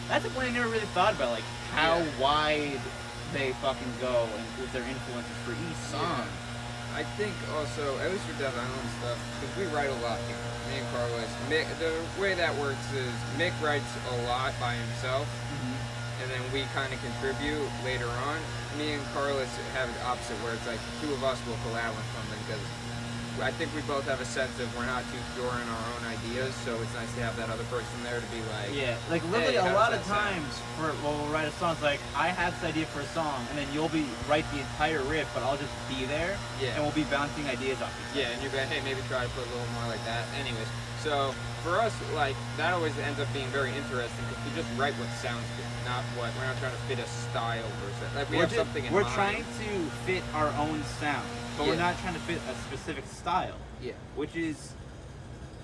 that's a point I never really thought about, like, how wide they fucking go and with their influences for each song. I think also, at least for Death Island stuff, because we write a lot here, me and Carlos. Mick, the way that works is Mick writes a lot by himself, and then we kind of contribute later on. Me and Carlos have the opposite, where it's like two of us will collab on something, because I think we both have a sense of we're not too sure in our own ideas, so it's nice to have that other person there to be like, Yeah, like literally hey, a how lot does of that sound? times we'll write a song, it's like, I have this idea for a song, and then you'll write the entire riff, but I'll just be there, Yeah. and we'll be bouncing ideas off each other. Yeah, and you're like, hey, maybe try to put a little more like that. Anyways, so for us, like, that always ends up being very interesting because we just write what sounds good, not what, we're not trying to fit a style per se. Like, we have something in we're mind. trying to fit our own sound, but we're Yeah. not trying to fit a specific style, Yeah. which is,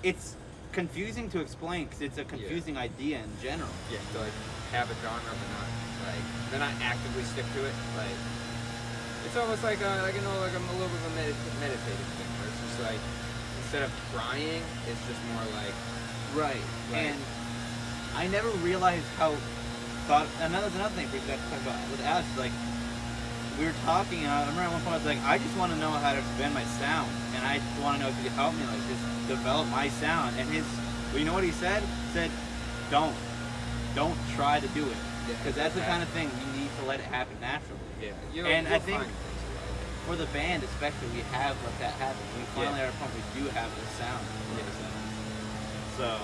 it's confusing to explain because it's a confusing idea in general. Yeah, to like have a genre but not like they're not actively stick to it. Like it's almost like a like a little bit of a meditative thing where it's just like instead of crying, it's just more like Right. Right. And I never realized how thought. And that's another thing we got to talk about with Alex. Like we were talking. And I remember at one point I was like, I just want to know how to expand my sound, and I want to know if you could help me, like just develop my sound. And well, you know what he said? He said, don't try to do it, because that's the kind of thing you need to let it happen naturally. yeah. And I you'll think find things you like. for the band especially, we have let that happen. We finally are at a point we do have the sound. So.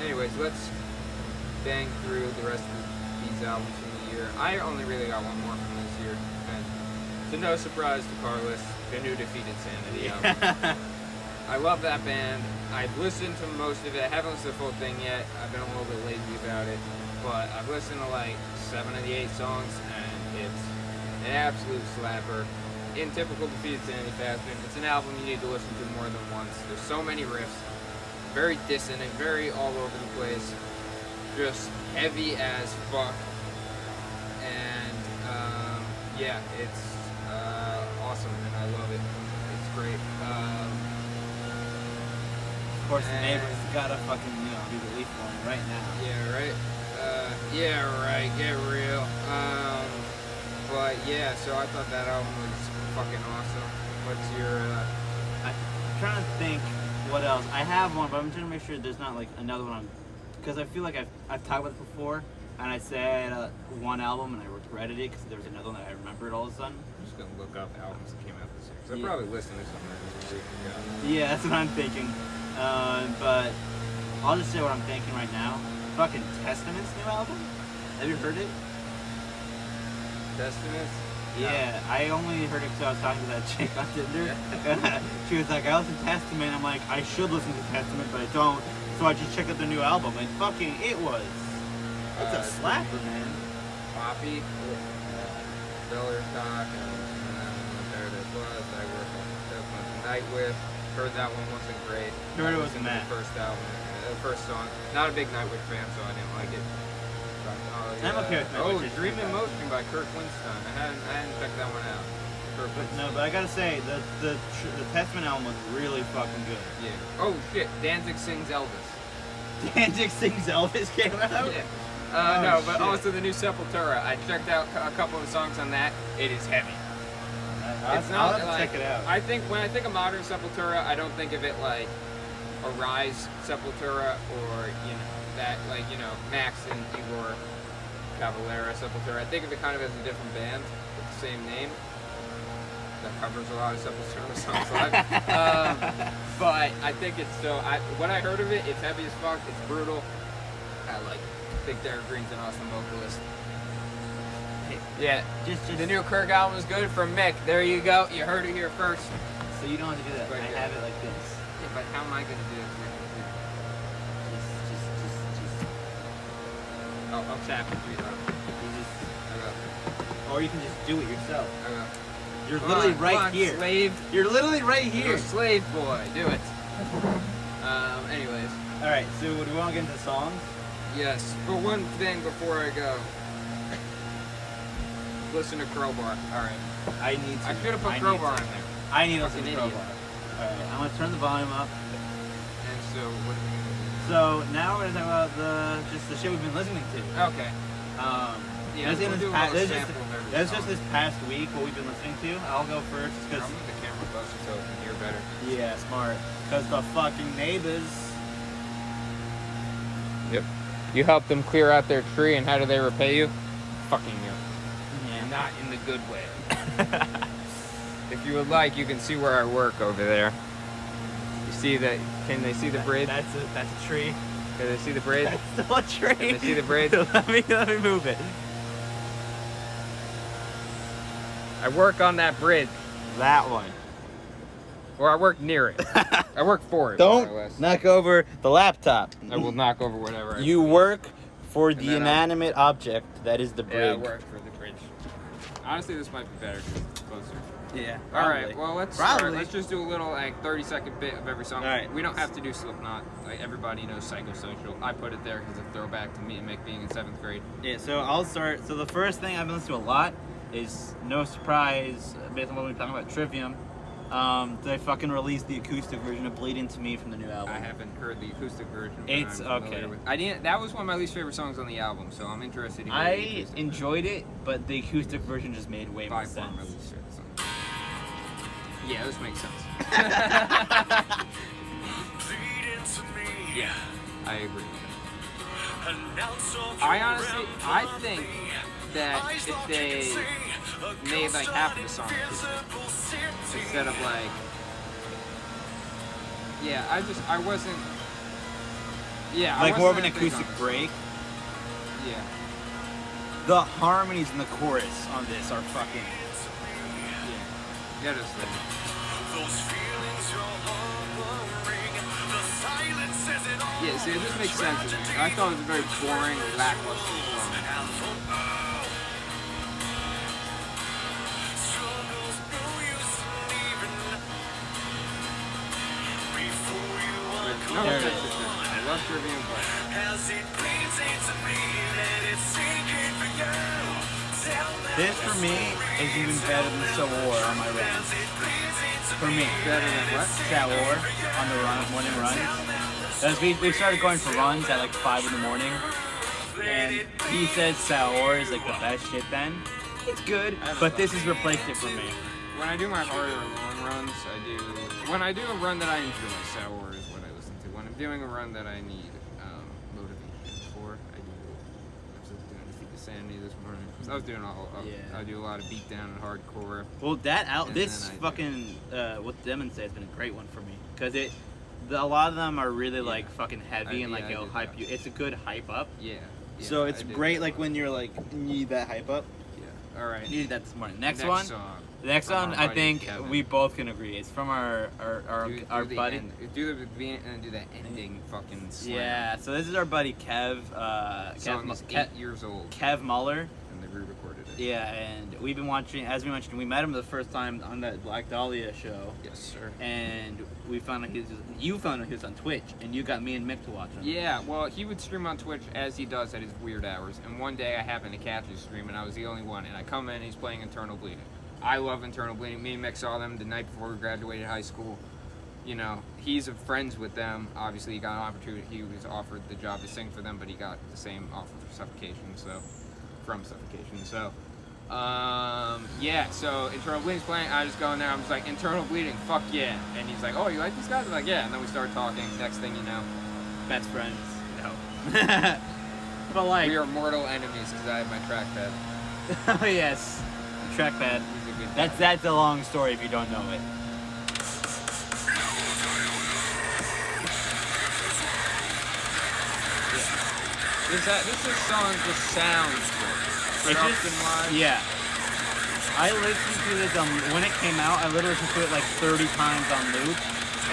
Anyways, let's bang through the rest of these albums from the year. I only really got one more from this year, and to no surprise to Carlos, the new Defeated Sanity album. I love that band. I've listened to most of it. I haven't listened to the full thing yet. I've been a little bit lazy about it, but I've listened to like 7 of the 8 songs, and it's an absolute slapper. In typical Defeated Sanity fashion, it's an album you need to listen to more than once. There's so many riffs, very dissonant, very all over the place, just heavy as fuck, and yeah, it's awesome, and I love it. It's great. Of course, the neighbors gotta fucking be the leaf one right now. Yeah, right. Yeah, right. Get real. But yeah, so I thought that album was fucking awesome. What's your? I'm trying to think what else. I have one, but I'm trying to make sure there's not like another one. Because I feel like I've talked about it before, and I said one album and I regretted it because there was another one that I remembered all of a sudden. I'm just gonna look up albums that came out this year. 'Cause I Yeah. probably listened to some of them. Yeah, that's what I'm thinking. But I'll just say what I'm thinking right now. Fucking Testament's new album. Have you heard it? Testaments? Yeah, I only heard it because I was talking to that chick on Tinder. She was like, I listen to Testament. I'm like, I should listen to Testament, but I don't. So I just checked out their new album, and fucking, it was. It's a slapper, man. Poppy, Beller Stock, and there it was. I worked on Night with. Heard that one wasn't great. Heard it was Listened to meh. the first album, the first song. Not a big Nightwish fan, so I didn't like it. I'm okay with Nightwish. Oh, Dream in Motion by Kirk Winston. I hadn't checked that one out. Kirk Winston. No, but I gotta say, the Testament album was really fucking good. Yeah. Oh shit, Danzig sings Elvis. Danzig sings Elvis came out? Yeah. Oh, No, but shit. also the new Sepultura. I checked out a couple of songs on that. It is heavy. I'll have to check it out. I think when I think of modern Sepultura, I don't think of it like a Rise Sepultura or that Max and Igor Cavalera Sepultura. I think of it kind of as a different band with the same name that covers a lot of Sepultura songs live. But I think it's still. When I heard of it, it's heavy as fuck. It's brutal. I like it. I think Derek Green's an awesome vocalist. Yeah, just the new Kirk album is good from Mick. There you go. You heard it here first. So you don't have to do that. Right, I yeah. have it like this. Yeah, but how am I gonna do it? Just. Oh, I'll tap it for you. Or you can just do it yourself. Okay. You're Come literally on, right come on, here. Slave. You're literally right You're here. a slave boy. Do it. Anyways. All right. So do we want to get into songs? Yes. But one thing before I go. Listen to Crowbar. All right. I need to. I should have put Crowbar in there. I need to listen Fucking to idiot. Crowbar. All right. I'm gonna turn the volume up. And so what are we gonna do? So now we're gonna talk about just the shit we've been listening to. Okay. There's we'll do a little just sample of every there's song. just this past week what we've been listening to. I'll go first I'll because move the camera closer so we can hear better. yeah, smart. Because the fucking neighbors. Yep. You helped them clear out their tree, and how do they repay you? Fucking you. Yeah. Not in the good way. If you would like, you can see where I work over there. You see that? Can they see the bridge? That's a tree. Can they see the bridge? That's still a tree. Can they see the bridge? let me move it. I work on that bridge, That one. or I work near it. I work for it. more or Don't less. knock over the laptop. I will knock over whatever. You work for the then I'll- inanimate object that is the Yeah, I bridge. work for the bridge. Honestly, this might be better because it's closer. Yeah. All right, well, let's start. Probably. Let's just do a little, like, 30-second bit of every song. All right. We don't have to do Slipknot. Like, everybody knows Psychosocial. I put it there because it's a throwback to me and Mick being in 7th grade. Yeah, so I'll start. So the first thing I've been listening to a lot is No Surprise, based on what we're talking about, Trivium. They fucking released the acoustic version of Bleed Into Me from the new album. I haven't heard the acoustic version. But It's I'm familiar okay. with. I didn't. That was one of my least favorite songs on the album, so I'm interested in. I enjoyed it, but the acoustic version just made way more By far sense. my least favorite song. Yeah, this makes sense. Yeah, I agree. I honestly, I think that if they made like half of the song acoustic, instead of like, yeah, I wasn't, yeah, I Like more of an wasn't that big acoustic on break. this. Yeah, The harmonies in the chorus on this are fucking. yeah, that is thing. Yeah, see, this makes sense to me. I thought it was a very boring, lackluster song. No There it offense is. to Trivium. I love Trivium, but This for me is even better than So War on my run. For me. better than what? That War on the run, morning run. Because we started going for runs at like 5 in the morning. And he says Sour is like the best shit then. It's good, but this has replaced it for me. When I do my harder long runs, when I do a run that I enjoy, Sour is what I listen to. When I'm doing a run that I need motivation for, I was just doing Defeat the Sanity this morning. I was doing Yeah. I do a lot of beatdown and hardcore. Well, And this then I fucking what Demon said has been a great one for me because a lot of them are really Yeah. like fucking heavy and like I it'll did hype that. you. It's a good hype up. Yeah. So I it's did great that like one. when you're like you need that hype up. Yeah. All right. You needed that this morning. Next one. Song. The next from one, our I buddy think Kevin. we both can agree. It's from our Do the buddy. end. Do the beginning and do the ending fucking slam. Yeah, so this is our buddy Kev. Song is 8 years old, Kev Muller. and they re-recorded it. Yeah, and we've been watching. As we mentioned, we met him the first time on that Black Dahlia show, Yes, sir. and we found out you found out he was on Twitch, and you got me and Mick to watch him. Yeah, well, he would stream on Twitch as he does at his weird hours. And one day I happened to catch his stream, and I was the only one. And I come in, and he's playing Internal Bleeding. I love Internal Bleeding. Me and Mick saw them the night before we graduated high school. You know, he's friends with them. Obviously, he got an opportunity. He was offered the job to sing for them, but he got the same offer for Suffocation. From Suffocation. So, yeah. So Internal Bleeding's playing. I just go in there. I'm just like, Internal Bleeding, fuck yeah. And he's like, oh, you like these guys? I'm like, yeah. And then we start talking. Next thing you know, Best friends. no. But like, We are mortal enemies because I have my trackpad. oh yes, trackpad. He's a good guy. That's a long story if you don't know it. This song just sounds good. It's Production just, wise. yeah. I listened to this when it came out. I literally listened to it like 30 times on loop,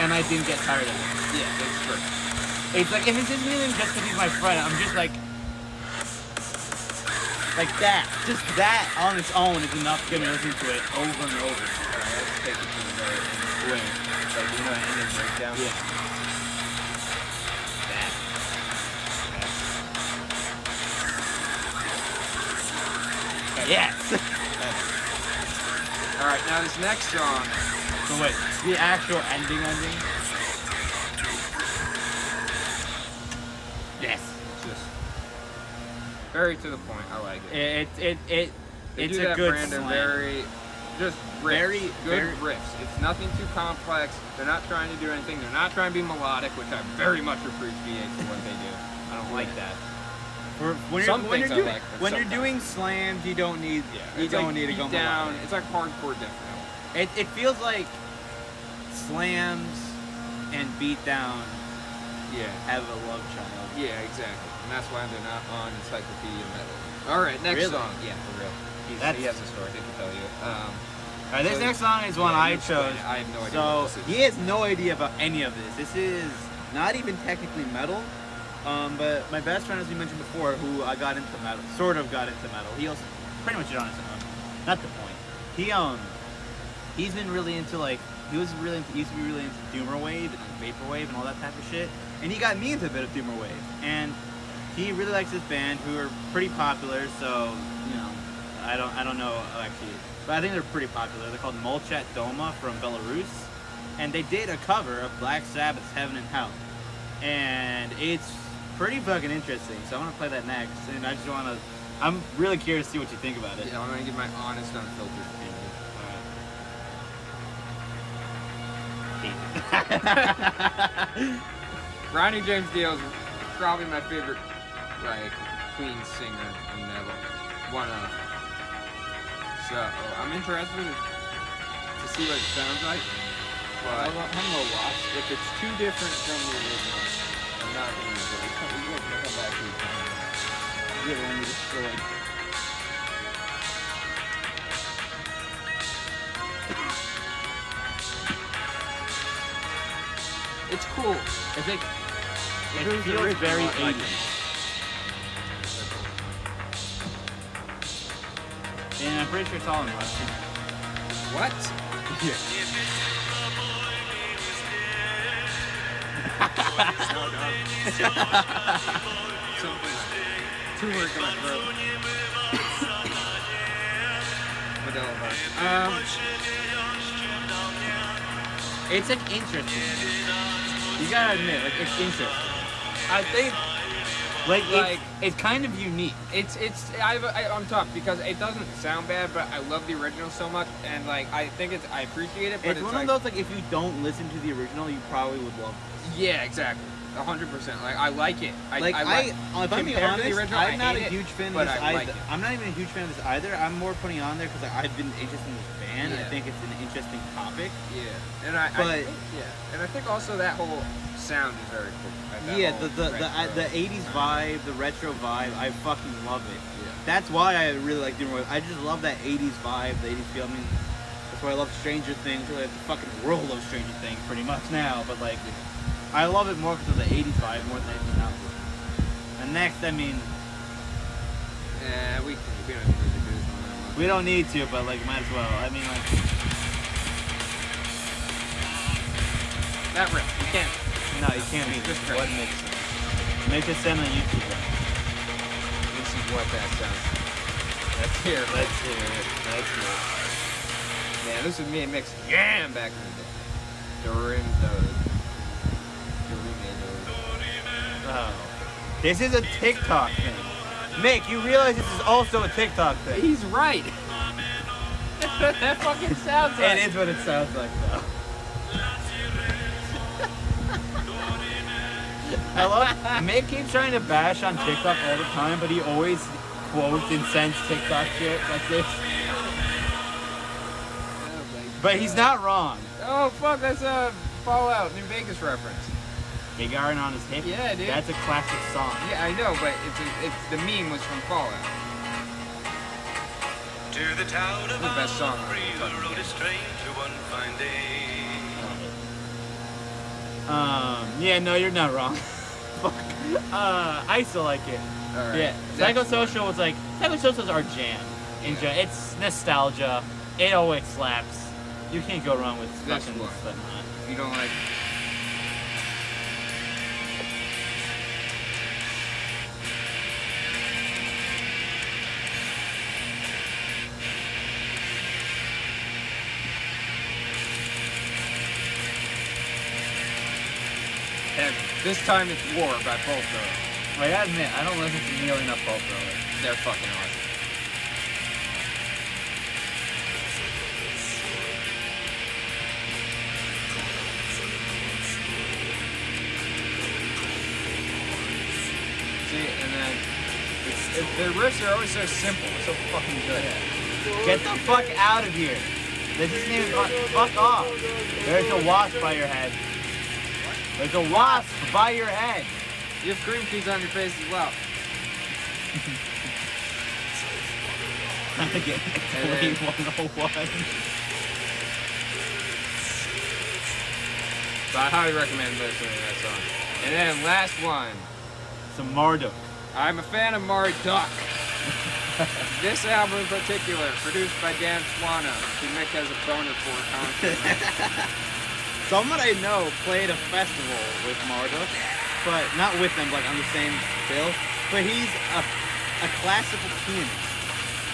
and I didn't get tired of it. Yeah, that's great. It's like, and this isn't even just because he's my friend. I'm just like that. Just that on its own is enough to get me to listen to it over and over. Alright, let's take it to the very end. Wait. Like, you know, ending breakdown. Yeah. That. Yes. Alright, now this next song. So wait, the actual ending. Yes. It's just very to the point. I like it. It's They do a that good brand of slam. very just riffs. Very- good very- riffs. It's nothing too complex. They're not trying to do anything. They're not trying to be melodic, which I very much appreciate for what they do. I don't like that. When Some you're, when things you're I doing like, but when you're sometimes. doing slams, you don't need you It's don't like need to go beat down. melodic. It's like hardcore death metal. It feels like slams and beatdown Yeah. have a love child. Yeah, exactly. And that's why they're not on Encyclopedia Metal. All right, next Really? song. Yeah, for real. He has a story he can tell you. All right, this So- next song is one yeah, I you explain chose. it. I have no idea So what this is. he has no idea about any of this. This is not even technically metal. But my best friend, as we mentioned before, who I got into metal, sort of got into metal. He also pretty much did on his own. not the point. He's been really into like he used to be really into Doomer Wave and like Vaporwave and all that type of shit. And he got me into a bit of Doomer Wave. And he really likes this band who are pretty popular, so you know, I don't know actually, but I think they're pretty popular. They're called Molchat Doma from Belarus, and they did a cover of Black Sabbath's Heaven and Hell, and it's pretty fucking interesting. So I want to play that next, and I'm really curious to see what you think about it. Yeah, I'm gonna give my honest, unfiltered opinion. Ronnie James Dio is probably my favorite, like, Queen singer and never one of. So I'm interested to see what it sounds like. But I'm gonna watch. If it's too different from the original, I'm not gonna enjoy it. We're gonna come back to it. You ever want me to show like it's cool. I think It it feels very like 80s. And I'm pretty sure it's all in Russian. what? Yeah. Something. Two words in my throat. It's like interesting. You gotta admit, like it's interesting. I think Like it's kind of unique. I'm tough because it doesn't sound bad, but I love the original so much, and like I appreciate it. But It's one of those like if you don't listen to the original, you probably would love it. Yeah, exactly. 100%. Like I like it. If I'm being compared to the honest, original, I'm not a hate it, huge fan of but this I either. like it. I'm not even a huge fan of this either. I'm more putting it on there because I've been interested in this band. I Yeah. think it's an interesting topic. Yeah, and I think also that whole sound is very cool. Like that Yeah, whole the retro. 80s vibe, the retro vibe, I fucking love it. Yeah. That's why I really like Doom Road. I just love that 80s vibe, the 80s feel. I mean, that's why I love Stranger Things. Really, the fucking world loves Stranger Things pretty much now. But like, I love it more because of the 80s vibe more than anything else. And next, I mean, Yeah, we don't need to do this on that one. we don't need to, but like, might as well. I mean, like, That riff, you can't. no, you can't beat Just this. great. What makes sense? Make a send on YouTube. Right? This is what that sounds like. Let's hear it. Let's hear it. Let's hear it. Yeah, this is me and Mix Jam back in the day. During Oh. This is a TikTok thing. Mick, you realize this is also a TikTok thing. He's right. That fucking sounds like. It is what it sounds like, though. I love Mick keeps trying to bash on TikTok all the time, but he always quotes and sends TikTok shit like this. But he's not wrong. Oh fuck, that's a Fallout New Vegas reference. Big Iron on his hip. Yeah, dude. That's a classic song. Yeah, I know, but it's the meme was from Fallout. To the town of The best song on the Albury, fucking rode game. a stranger one fine day. Yeah, no, you're not wrong. Fuck. I still like it. All right. Yeah, Psychosocial was like Psychosocial's our jam. It's nostalgia. It always slaps. You can't go wrong with This fucking one. Slipknot. If you don't like. And this time it's War by Bolt Thrower. I gotta admit, I don't listen to nearly enough Bolt Thrower. They're fucking awesome. See, and then the riffs are always so simple, so fucking good. Get the fuck out of here. This isn't even fun. Fuck off. There's a wasp by your head. There's a wasp by your head. You have cream cheese on your face as well. Again, And then- 101. So I highly recommend listening to that song. And then last one. Some Marduk. I'm a fan of Marduk. This album in particular, produced by Dan Swana, who Mick has a boner for constantly. Someone I know played a festival with Marduk, but not with them, like on the same bill. But he's a classical pianist,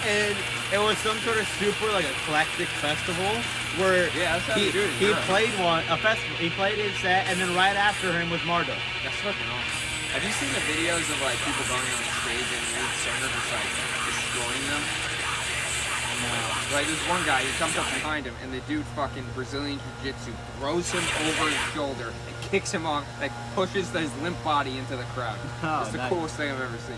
and it was some sort of super like eclectic festival where Yeah, that's how he, they do it in he Europe. played a festival. He played his set, and then right after him was Marduk. That's fucking awesome. Have you seen the videos of like people going on stage and lead singer just like destroying them? Like this one guy, he comes up behind him and the dude fucking Brazilian Jiu-Jitsu throws him over his shoulder and kicks him on, like pushes his limp body into the crowd. Oh, It's the nice. coolest thing I've ever seen.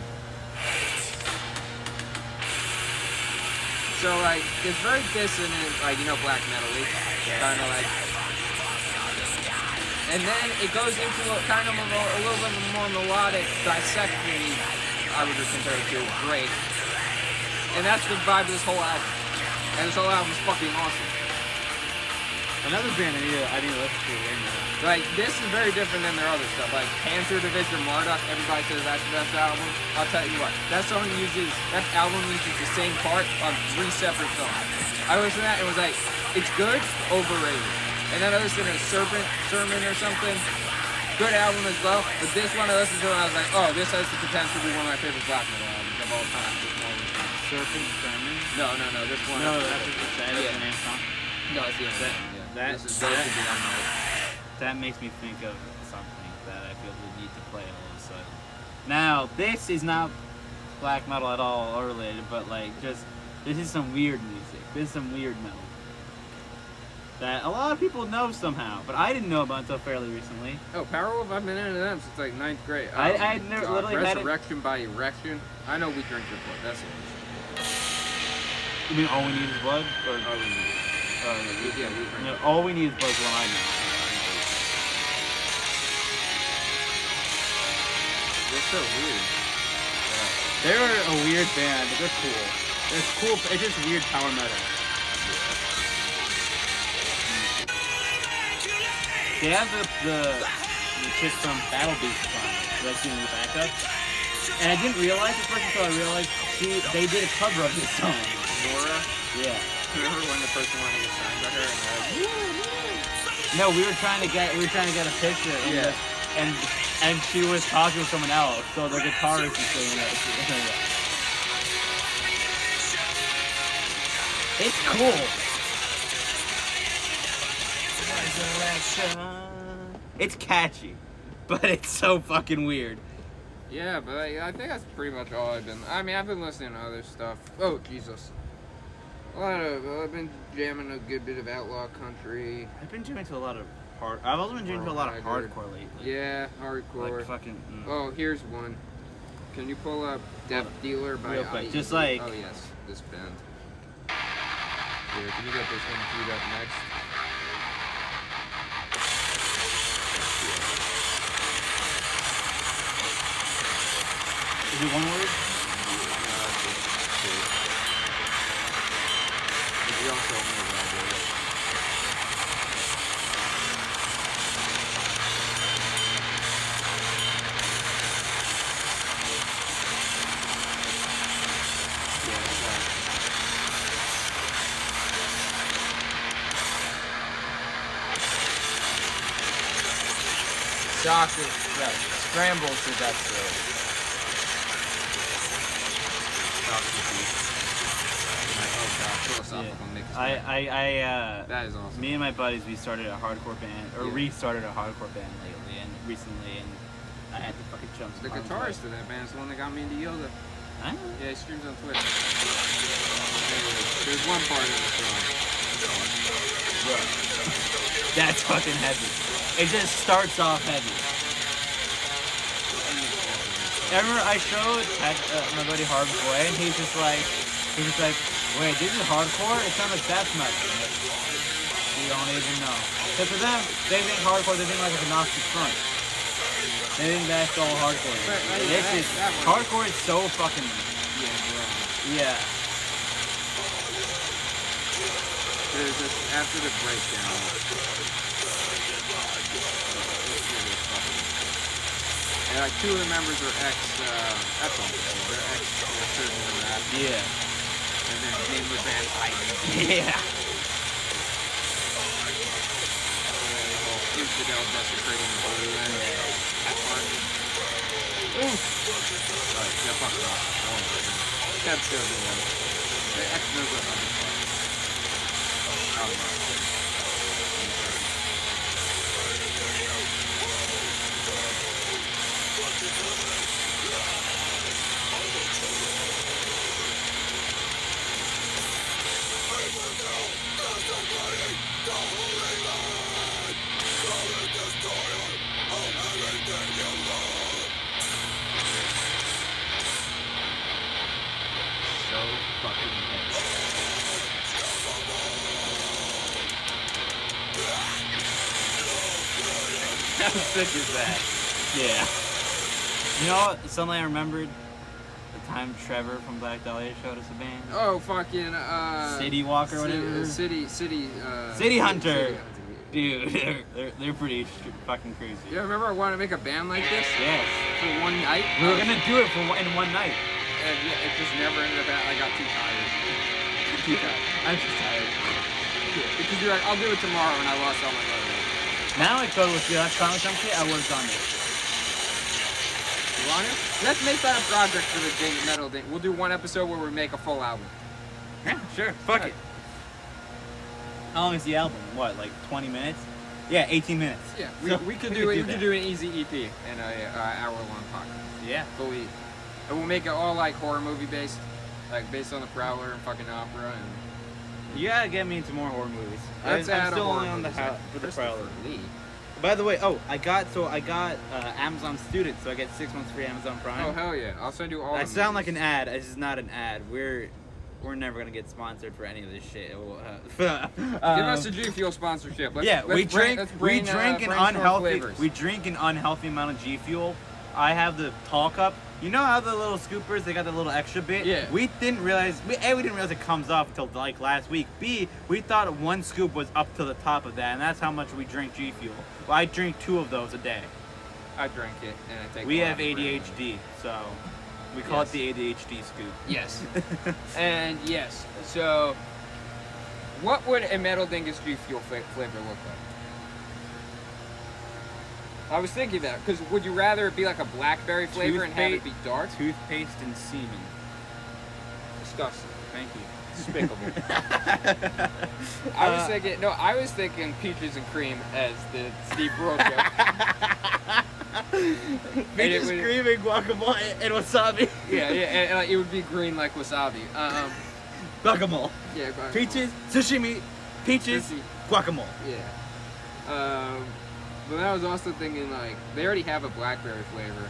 So like, it's very dissonant, like, you know, black metal-y, kind of like. And then it goes into a kind of a little bit more melodic dissection, I would compare it to Drake. And that's the vibe of this whole album. And this whole album is fucking awesome. Another band I need to listen to right now. Like, this is very different than their other stuff. Like, Panther Division Marduk, everybody says that's the best album. I'll tell you what, that album uses the same part on 3 separate songs. I listened to that and was like, it's good, overrated. And then I listened to Sermon or something. Good album as well. But this one I listened to and I was like, oh, this has the potential to be one of my favorite black metal albums of all time. Serpent Sermon? No, this one. No, that's what you said. Yeah. The name song. No, it's the end. That- Yeah. that- This is those that- should be on there. That makes me think of something that I feel the need to play all of a sudden. Now, this is not black metal at all or related, but like just this is some weird music. This is some weird metal that a lot of people know somehow, but I didn't know about until fairly recently. Oh, Powerwolf, I've been into them since like 9th grade. I never literally had it- Resurrection by Erection. I know We Drink Your Blood. That's it. You mean All We Need Is Blood? Or Oh, we need it. Yeah, We Drink no, Your All We Need Is Blood is what I know. They're so weird. They're a weird band, but they're cool. It's cool. It's just weird power metal. They have the chick from Battle Beast on it, like doing the backup. And I didn't realize this first until I realized they did a cover of this song. Nora, Yeah. remember when the person wanted to get signed by her and No, we were trying to get a picture. And Yeah. and she was talking to someone else, so the guitarist is saying that. It's cool. It's catchy, but it's so fucking weird. Yeah, but I think that's pretty much all I've been. I mean, I've been listening to other stuff. Oh, Jesus. I've been jamming a good bit of outlaw country. I've been doing to a lot of I've also been doing to a lot of hardcore lately. Yeah, hardcore. Like fucking. Oh, here's one. Can you pull up Death Dealer by Real quick, IE? just like- Oh, yes, this band. Here, can you get this one queued up next? Is it one word? You also know about it. Yeah, that's right. Soccer, yeah, scramble to death throw. Oh god, philosophical mix. That is awesome. Me and my buddies, we started a hardcore band, or Yeah. restarted a hardcore band lately and recently, and I had to fucking jump. The some guitarist of that band is the one that got me into yoga. I know. Yeah, he streams on Twitch. There's one part in the song. That's fucking heavy. It just starts off heavy. I remember I showed my buddy Harb's Way, and he's just like, wait, this is hardcore? It sounds like death metal. I'm like, we don't even know. Because for them, they think hardcore, they think like a Gnostic front. They think that's all hardcore. Hardcore is so fucking, yeah. There's this, after the breakdown. And Like 2 of the members are that's all. They're surgeon and that. Yeah. And then name of the band IDD. Yeah. Infidel desecrating the Holy Land. That part. Oof. Sorry, yeah, fuck it off. I won't do it. That's still the one. X knows what other part. Oh, no. So fucking heavy. How sick is that? Yeah. You know what? Suddenly I remembered the time Trevor from Black Dahlia showed us a band. Oh, fucking, City Walk or whatever. City Hunter. Dude, they're pretty fucking crazy. Yeah, remember I wanted to make a band like this? Yes. For one night? We were gonna do it in one night. And yeah, it just never ended up. I got too tired. I'm just tired. Because you're like, I'll do it tomorrow, and I lost all my motivation. Now I go with the last comic shit, I worked on it. You want it? Let's make that a project for the metal thing. We'll do one episode where we make a full album. Yeah, sure. Fuck it. How long is the album? What, like 20 minutes? Yeah, 18 minutes. Yeah, we could do do that. an easy EP and a hour-long podcast. Yeah. Fully. And we'll make it all like horror movie based, like based on the Prowler and fucking opera and. You gotta get me into more horror movies. Let's I'm add still a horror only on the movie. house for the Prowler. Lee. By the way, I got Amazon Student, so I get 6 months free Amazon Prime. Oh hell yeah! I'll send you all. I the sound like movies. an ad. This is not an ad. We're never gonna get sponsored for any of this shit. Give us a G Fuel sponsorship. We drink brainstorm an unhealthy. flavors. We drink an unhealthy amount of G Fuel. I have the tall cup. You know how the little scoopers, they got the little extra bit? Yeah. We didn't realize, we didn't realize it comes off until like last week. B, we thought one scoop was up to the top of that, and that's how much we drink G Fuel. Well, I drink 2 of those a day. I drink it and I take. We a have lot of brain. ADHD, so we call Yes. it the ADHD scoop. Yes. And yes, so what would a Metal Dingus G Fuel flavor look like? I was thinking that, because would you rather it be like a blackberry flavor and have it be dark? Toothpaste and semen. Disgusting. Thank you. Despicable. I was thinking peaches and cream as the Steve Brule joke. Peaches, cream, and guacamole and wasabi. Yeah, and like, it would be green like wasabi. Guacamole. Yeah, guacamole. Peaches, sashimi, peaches, Sushi. guacamole. Yeah. But I was also thinking, like, they already have a blackberry flavor.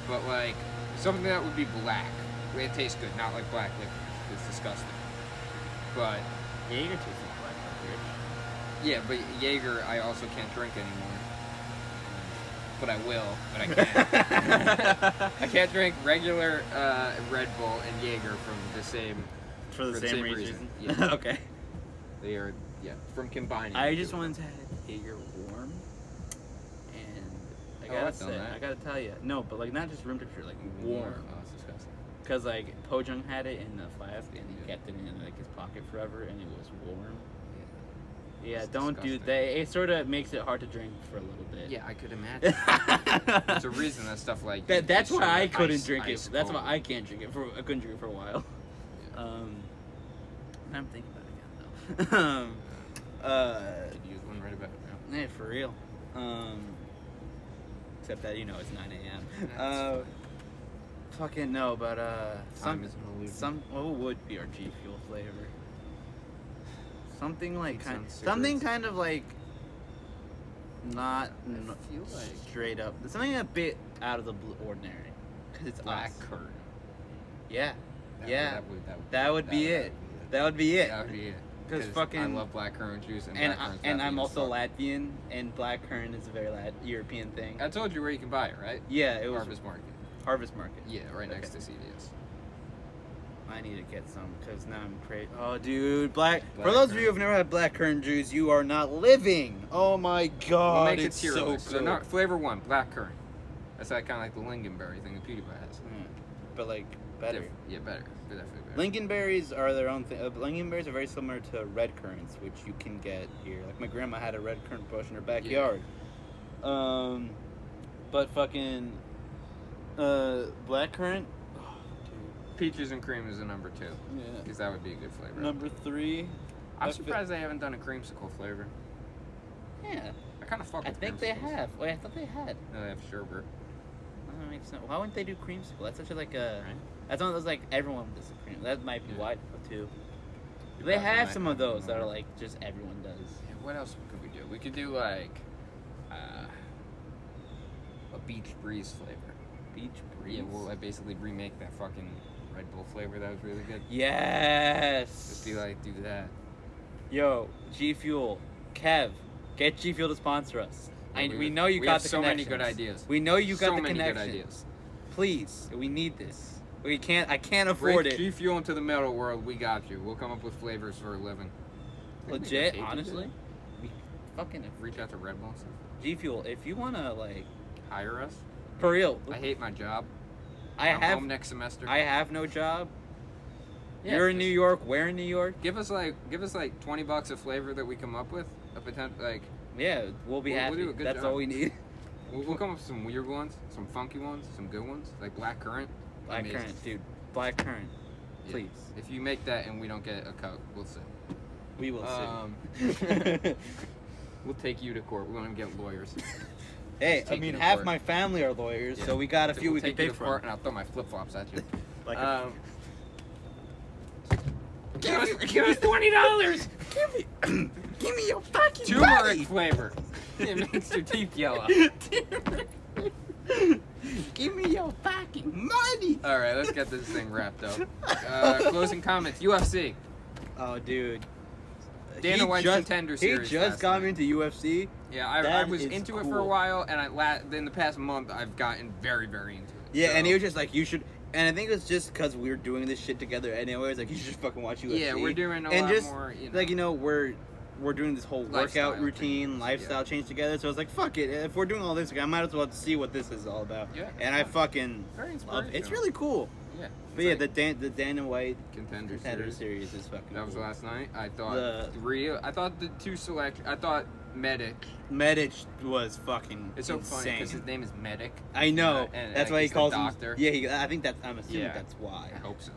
But, like, something that would be black. It tastes good, not like black licorice. It's disgusting. But, Jaeger tastes like black licorice. yeah, but Jaeger I also can't drink anymore. But I will, but I can't. I can't drink regular Red Bull and Jaeger from the same... For the same reason? Yeah. Okay. They are, yeah, from combining. I just wanted to have Jaeger warm, and I gotta I've done say, that. I gotta tell you, no, but like not just room temperature, like warm. Oh, it's disgusting. Cause like Pojung had it in the flask, and he kept it in like his pocket forever, and it was warm. Yeah, It's don't do disgusting. that. It sort of makes it hard to drink for a little bit. Yeah, I could imagine. There's a reason that stuff like That's is why I so couldn't ice- drink it. ice That's why cold. I can't drink it for. I couldn't drink it for a while. Yeah. I'm thinking about it again though. Could use one right about now. Yeah, for real. Except that it's 9 a.m. That's Fucking no, but Time is an illusion. what would be our G Fuel flavor? Something like Think some something cigarettes. kind of like not I feel like straight up. Something a bit out of the ordinary, cause it's black us. curd. Yeah, That that would be it. That would be it. That would be it. 'Cause fucking- I love blackcurrant juice and blackcurrant's And I'm Latvian also as fuck. Latvian, and blackcurrant is a very European thing. I told you where you can buy it, right? Yeah, it was Harvest Market. Harvest Market. Yeah, right next Okay. to CVS. I need to get some because now I'm crazy. Oh, dude, for those of Blackcurrant. you who've never had blackcurrant juice, you are not living. Oh my We'll God, make it it's tier so list. good. So not flavor 1, blackcurrant. That's like kind of like the lingonberry thing that PewDiePie has. But like better. Yeah, better. They're definitely better. Lingonberries are their own thing. Lingonberries are very similar to red currants, which you can get here. Like my grandma had a red currant bush in her backyard. But fucking black currant. Oh, dude. Peaches and cream is a number 2. Yeah. Because that would be a good flavor. Number 3. I'm surprised they haven't done a creamsicle flavor. Yeah. I kind of fuck I with think they creamsicles. have. Wait, I thought they had. No, they have sherbet. That makes sense. Why wouldn't they do creamsicle? That's such a like a. Right? That's one of those like everyone does a cream. That might be Yeah. why too. You They probably have might some of have those that more. are like just everyone does. Yeah, what else could we do? We could do like a beach breeze flavor. Beach breeze. Yeah, we'll like, basically remake that fucking Red Bull flavor that was really good. Yes. Just be like, do that. Yo, G Fuel, Kev, get G Fuel to sponsor us. We know you we got have the so many connections. good ideas. We know you got so the many good connections. ideas. Please, we need this. We can't. I can't afford Break it. G Fuel into the metal world. We got you. We'll come up with flavors for a living. Legit, honestly. We fucking Reach out to Red Bull and stuff. G Fuel. If you wanna like, Hire us. for real, I hate my job. I I'm have. home next semester. I have no job. Yeah, You're in just New York. We're in New York. Give us like $20 a flavor that we come up with. A potential like Yeah, we'll be We'll happy. do a good That's job. all we need. we'll come up with some weird ones, some funky ones, some good ones, like black currant. Black Amazing. currant, dude. Black currant. Yeah. Please. If you make that and we don't get a cut, we'll see. We will see. We'll take you to court. We're gonna get lawyers. Hey, Just I take mean, you to half court. my family are lawyers, Yeah. so we got a few We'll we can take you pick to from. court, and I'll throw my flip flops at you. Like Give us $20. give me your fucking Turmeric flavor. It makes your teeth yellow. Give me your fucking money. All right, let's get this thing wrapped up. Closing comments. UFC. Oh, dude. Dana White's contender He series just last got night. me into UFC. Yeah, I That was is into it for a cool. while, and in the past month, I've gotten very, very into it. Yeah, and So- he was just like, you should. And I think it was just because we were doing this shit together anyways. Like, you should just fucking watch UFC. Yeah, we're doing a and lot just, more. Like, we're doing this whole Lifestyle workout routine, changes, lifestyle yeah. change together. So I was like, fuck it. If we're doing all this, I might as well see what this is all about. Yeah, And I fucking Very love inspirational. it. It's really cool. Yeah. But yeah, the Dana White contender contender series. series is fucking That was cool. last night. I thought The- I thought the two select. I thought Medic. Medic was fucking It's so funny insane. because his name is Medic. I know. And, that's why he he's the calls doctor. him. Yeah, I think that's. I'm assuming Yeah. that's why. I hope so.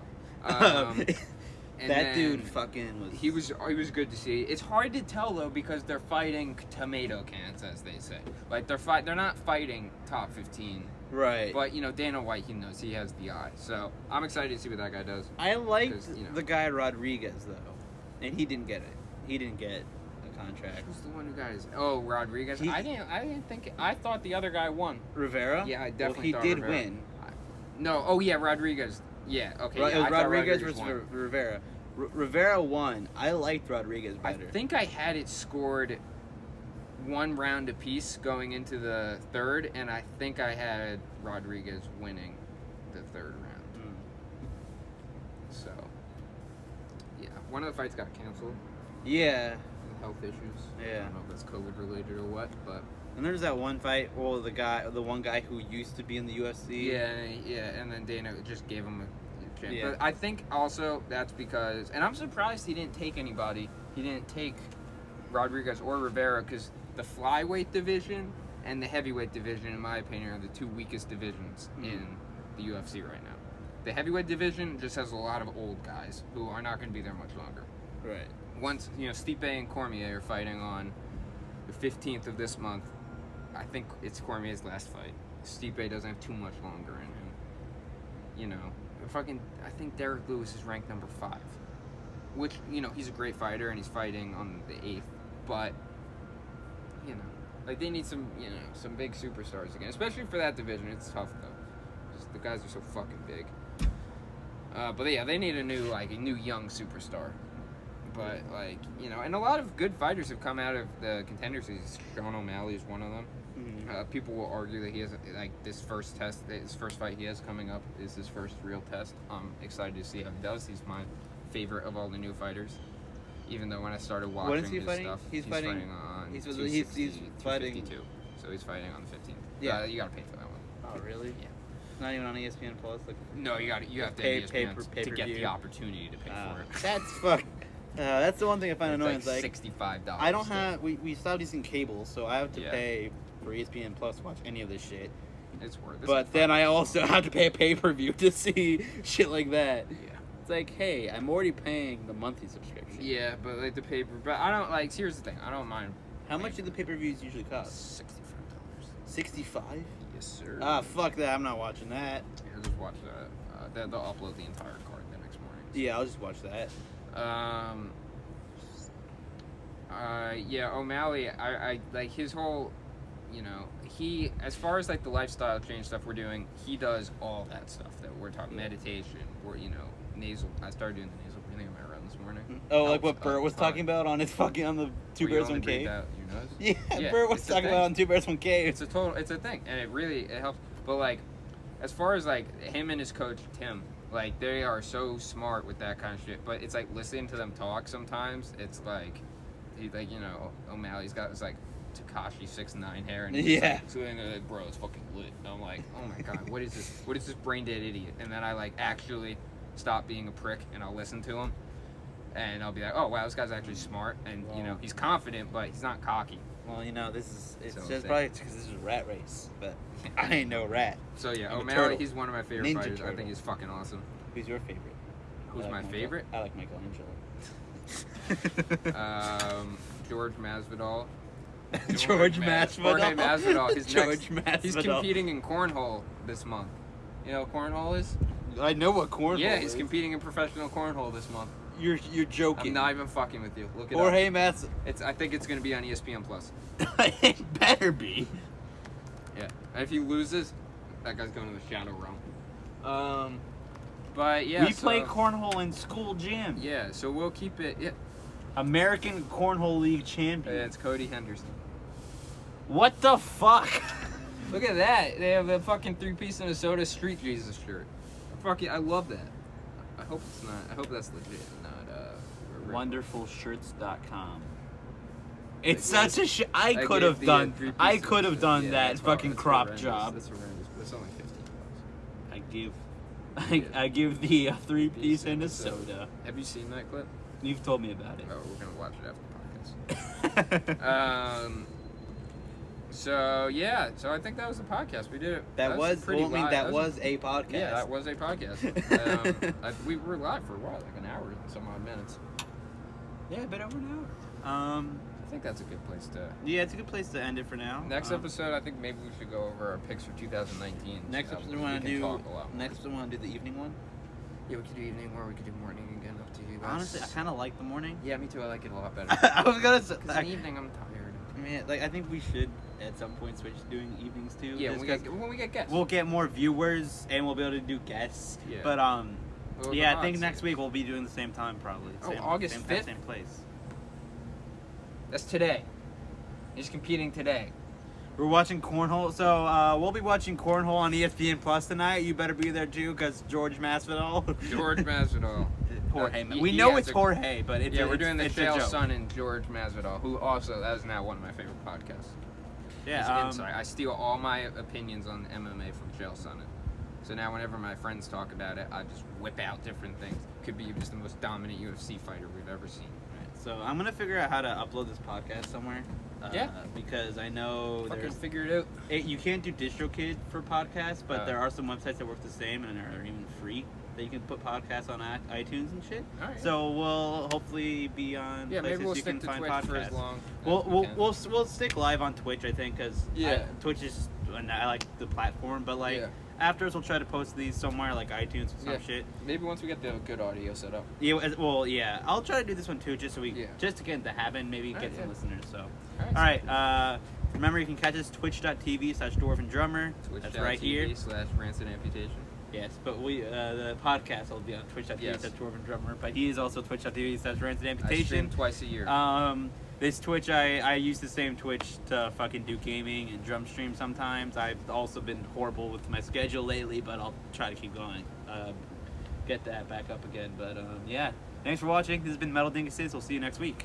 And that then dude fucking was. He was good to see. It's hard to tell though because they're fighting tomato cans, as they say. Like they're not fighting top 15. right. But you know Dana White, he knows he has the eye. So I'm excited to see what that guy does. I liked 'cause, you know. the guy Rodriguez though, and he didn't get it. He didn't get a contract. Who's the one who got his? Oh, Rodriguez. He- I didn't think. I thought the other guy won. Rivera. Yeah, I Well, definitely he thought did Rivera. win. No. Oh yeah, Rodriguez. Yeah. Okay. It Yeah, was I thought Rodriguez Rodriguez versus won. Rivera. Rivera won. I liked Rodriguez I better. think I had it scored 1 round apiece going into the third, and I think I had Rodriguez winning the third round. Mm. So, yeah, one of the fights got canceled. Yeah. Health issues. I Yeah. don't know if that's COVID related or what, but And there's that one fight. Well, the one guy who used to be in the UFC. yeah, and then Dana just gave him a chance. Yeah. But I think also that's because, and I'm surprised he didn't take anybody. He didn't take Rodriguez or Rivera because the flyweight division and the heavyweight division, in my opinion, are the two weakest divisions in the UFC right now. The heavyweight division just has a lot of old guys who are not going to be there much longer. Right. Once, Stipe and Cormier are fighting on the 15th of this month. I think it's Cormier's last fight. Stipe doesn't have too much longer in him. I think Derek Lewis is ranked number 5. Which, he's a great fighter and he's fighting on the 8th. But, they need some big superstars again. Especially for that division. It's tough, though. Just the guys are so fucking big. But yeah, they need a new young superstar. But, and a lot of good fighters have come out of the contender series. Sean O'Malley is one of them. Mm-hmm. People will argue that he has, this first fight he has coming up is his first real test. I'm excited to see how he does. He's my favorite of all the new fighters. Even though when I started watching When is he his fighting? stuff, He's fighting on he's 260, fighting 252. So he's fighting on the 15th. Yeah. You gotta pay for that one. Oh, really? Yeah. It's not even on ESPN Plus. Like, No, you have to Pay- have pay ESPN per- to get pay-per-view. the opportunity to pay for it. that's fuck. That's the one thing I find It's annoying. like It's like $65. I don't have. We stopped using cable, so I have to Yeah. pay for ESPN Plus to watch any of this shit. It's worth it. But then I also have to pay a pay-per-view to see shit like that. Yeah. It's like, hey, I'm already paying the monthly subscription. Yeah, but like the paper. But I don't like. Here's the thing. I don't mind. How much do the pay-per-views usually cost? $65. 65? Yes, sir. Ah, fuck that. I'm not watching that. Here, just watch that. They'll upload the entire card the next morning. Yeah, I'll just watch that. Yeah, O'Malley, I like his whole, you know, he, as far as like the lifestyle change stuff we're doing, he does all that stuff that we're talking, meditation, or, you know, nasal, I started doing the nasal breathing on my run this morning. Oh, like Helps what Bert a was ton. talking about on his fucking, on the Two Where you Bears, only One breathe Cave? out your nose. Yeah, Bert was it's a talking thing. about on Two Bears, One Cave. It's a thing, and it helps, but like, as far as like him and his coach, Tim, like they are so smart with that kind of shit, but it's like listening to them talk sometimes, it's like, like, you know, O'Malley's got this like Tekashi 6ix9ine hair, and he's just, Yeah. like, so then they're like, bro, it's fucking lit. And I'm like, oh my god, what is this brain dead idiot? And then I like actually stop being a prick and I'll listen to him, and I'll be like, oh wow, this guy's actually smart, and you know, he's confident, but he's not cocky. Well, you know, it's So just sick. probably because this is a rat race, but I ain't no rat. So yeah, I'm a O'Malley, turtle. he's one of my favorite Ninja fighters. I turtle. think he's fucking awesome. Who's your favorite? Who's I like my Michael- favorite? I like Michelangelo. George Masvidal. George Masvidal. Jorge Masvidal. His George next, He's Masvidal. competing in cornhole this month. You know what cornhole is? I know what cornhole Yeah, is. he's competing in professional cornhole this month. You're joking. I'm not even fucking with you. Look it Jorge up. Mas. I think it's gonna be on ESPN Plus. It better be. Yeah. And if he loses, that guy's going to the Shadow Realm. But yeah, we play so- cornhole in school gym. Yeah, so we'll keep it. Yeah, American Cornhole League champion. it's Cody Henderson. What the fuck? Look at that. They have a fucking 3-piece Minnesota Street Jesus shirt. I love that. I hope it's not. I hope that's legit, not Wonderfulshirts.com. It's I such a shit. I gave could have the, done. 3-piece I could have shirt. done Yeah, that that's fucking that's crop horrendous. job. That's horrendous, but it's only $15. I give. Yeah. I give the 3-piece and a So- soda. Have you seen that clip? You've told me about it. Oh, we're gonna watch it after the podcast. So yeah, so I think that was the podcast. We did it. That was. pretty Well, I mean, live. that was a podcast. Yeah, that was a podcast. We were live for a while, like an hour and some odd minutes. Yeah, a bit over an hour. I think that's a good place to. Yeah, it's a good place to end it for now. Next episode, I think maybe we should go over our picks for 2019. Next episode, we we want to can do. talk a lot more. Next, we want to do the evening one. Yeah, we could do evening or we could do morning again. Up to you guys. Honestly, I kind of like the morning. Yeah, me too. I like it a lot better. I was gonna say. Because in the evening, I'm tired. I mean, like, I think we should at some point switch to doing evenings too. Yeah, just when we get guests. we'll get more viewers and we'll be able to do guests. Yeah. But Well, yeah, the I think odds. next week we'll be doing the same time probably. Oh, Same, August same time, 5th? same place. That's today. He's competing today. We're watching cornhole, so we'll be watching cornhole on ESPN Plus tonight. You better be there too, cause George Masvidal. George Masvidal. Jorge. He- We he know has it's a- Jorge, but it's Yeah, we're doing the it's a Chael joke. Son and George Masvidal, who also, that is now one of my favorite podcasts. Yeah. He's inside. I steal all my opinions on MMA from Chael Sonnen. So now whenever my friends talk about it, I just whip out different things. Could be just the most dominant UFC fighter we've ever seen. So I'm gonna figure out how to upload this podcast somewhere. Yeah. Because I know Fucking there's figure it out. you can't do DistroKid for podcasts, but Oh. there are some websites that work the same and are even free that you can put podcasts on iTunes and shit. All right. So we'll hopefully be on Yeah, places maybe we'll you stick can to find Twitch podcasts. for as long. We'll as we we'll, can. we'll stick live on Twitch, I think, because Yeah. Twitch is and I like the platform, but like Yeah. afterwards we'll try to post these somewhere like iTunes or some Yeah. shit. Maybe once we get the good audio set up. Yeah, well, yeah, I'll try to do this one too, just so we Yeah. just to get into habit, and maybe get Alright, some yeah. listeners. So, All all right. Remember, you can catch us twitch.tv/dwarfendrummer. That's right here. Twitch.tv/rancid amputation. Yes, but the podcast will be on twitch.tv/dwarfendrummer. But he is also twitch.tv/rancid I stream amputation. twice a year. This Twitch, I use the same Twitch to fucking do gaming and drum stream sometimes. I've also been horrible with my schedule lately, but I'll try to keep going. Get that back up again. But yeah, thanks for watching. This has been Metal Dinguses. We'll see you next week.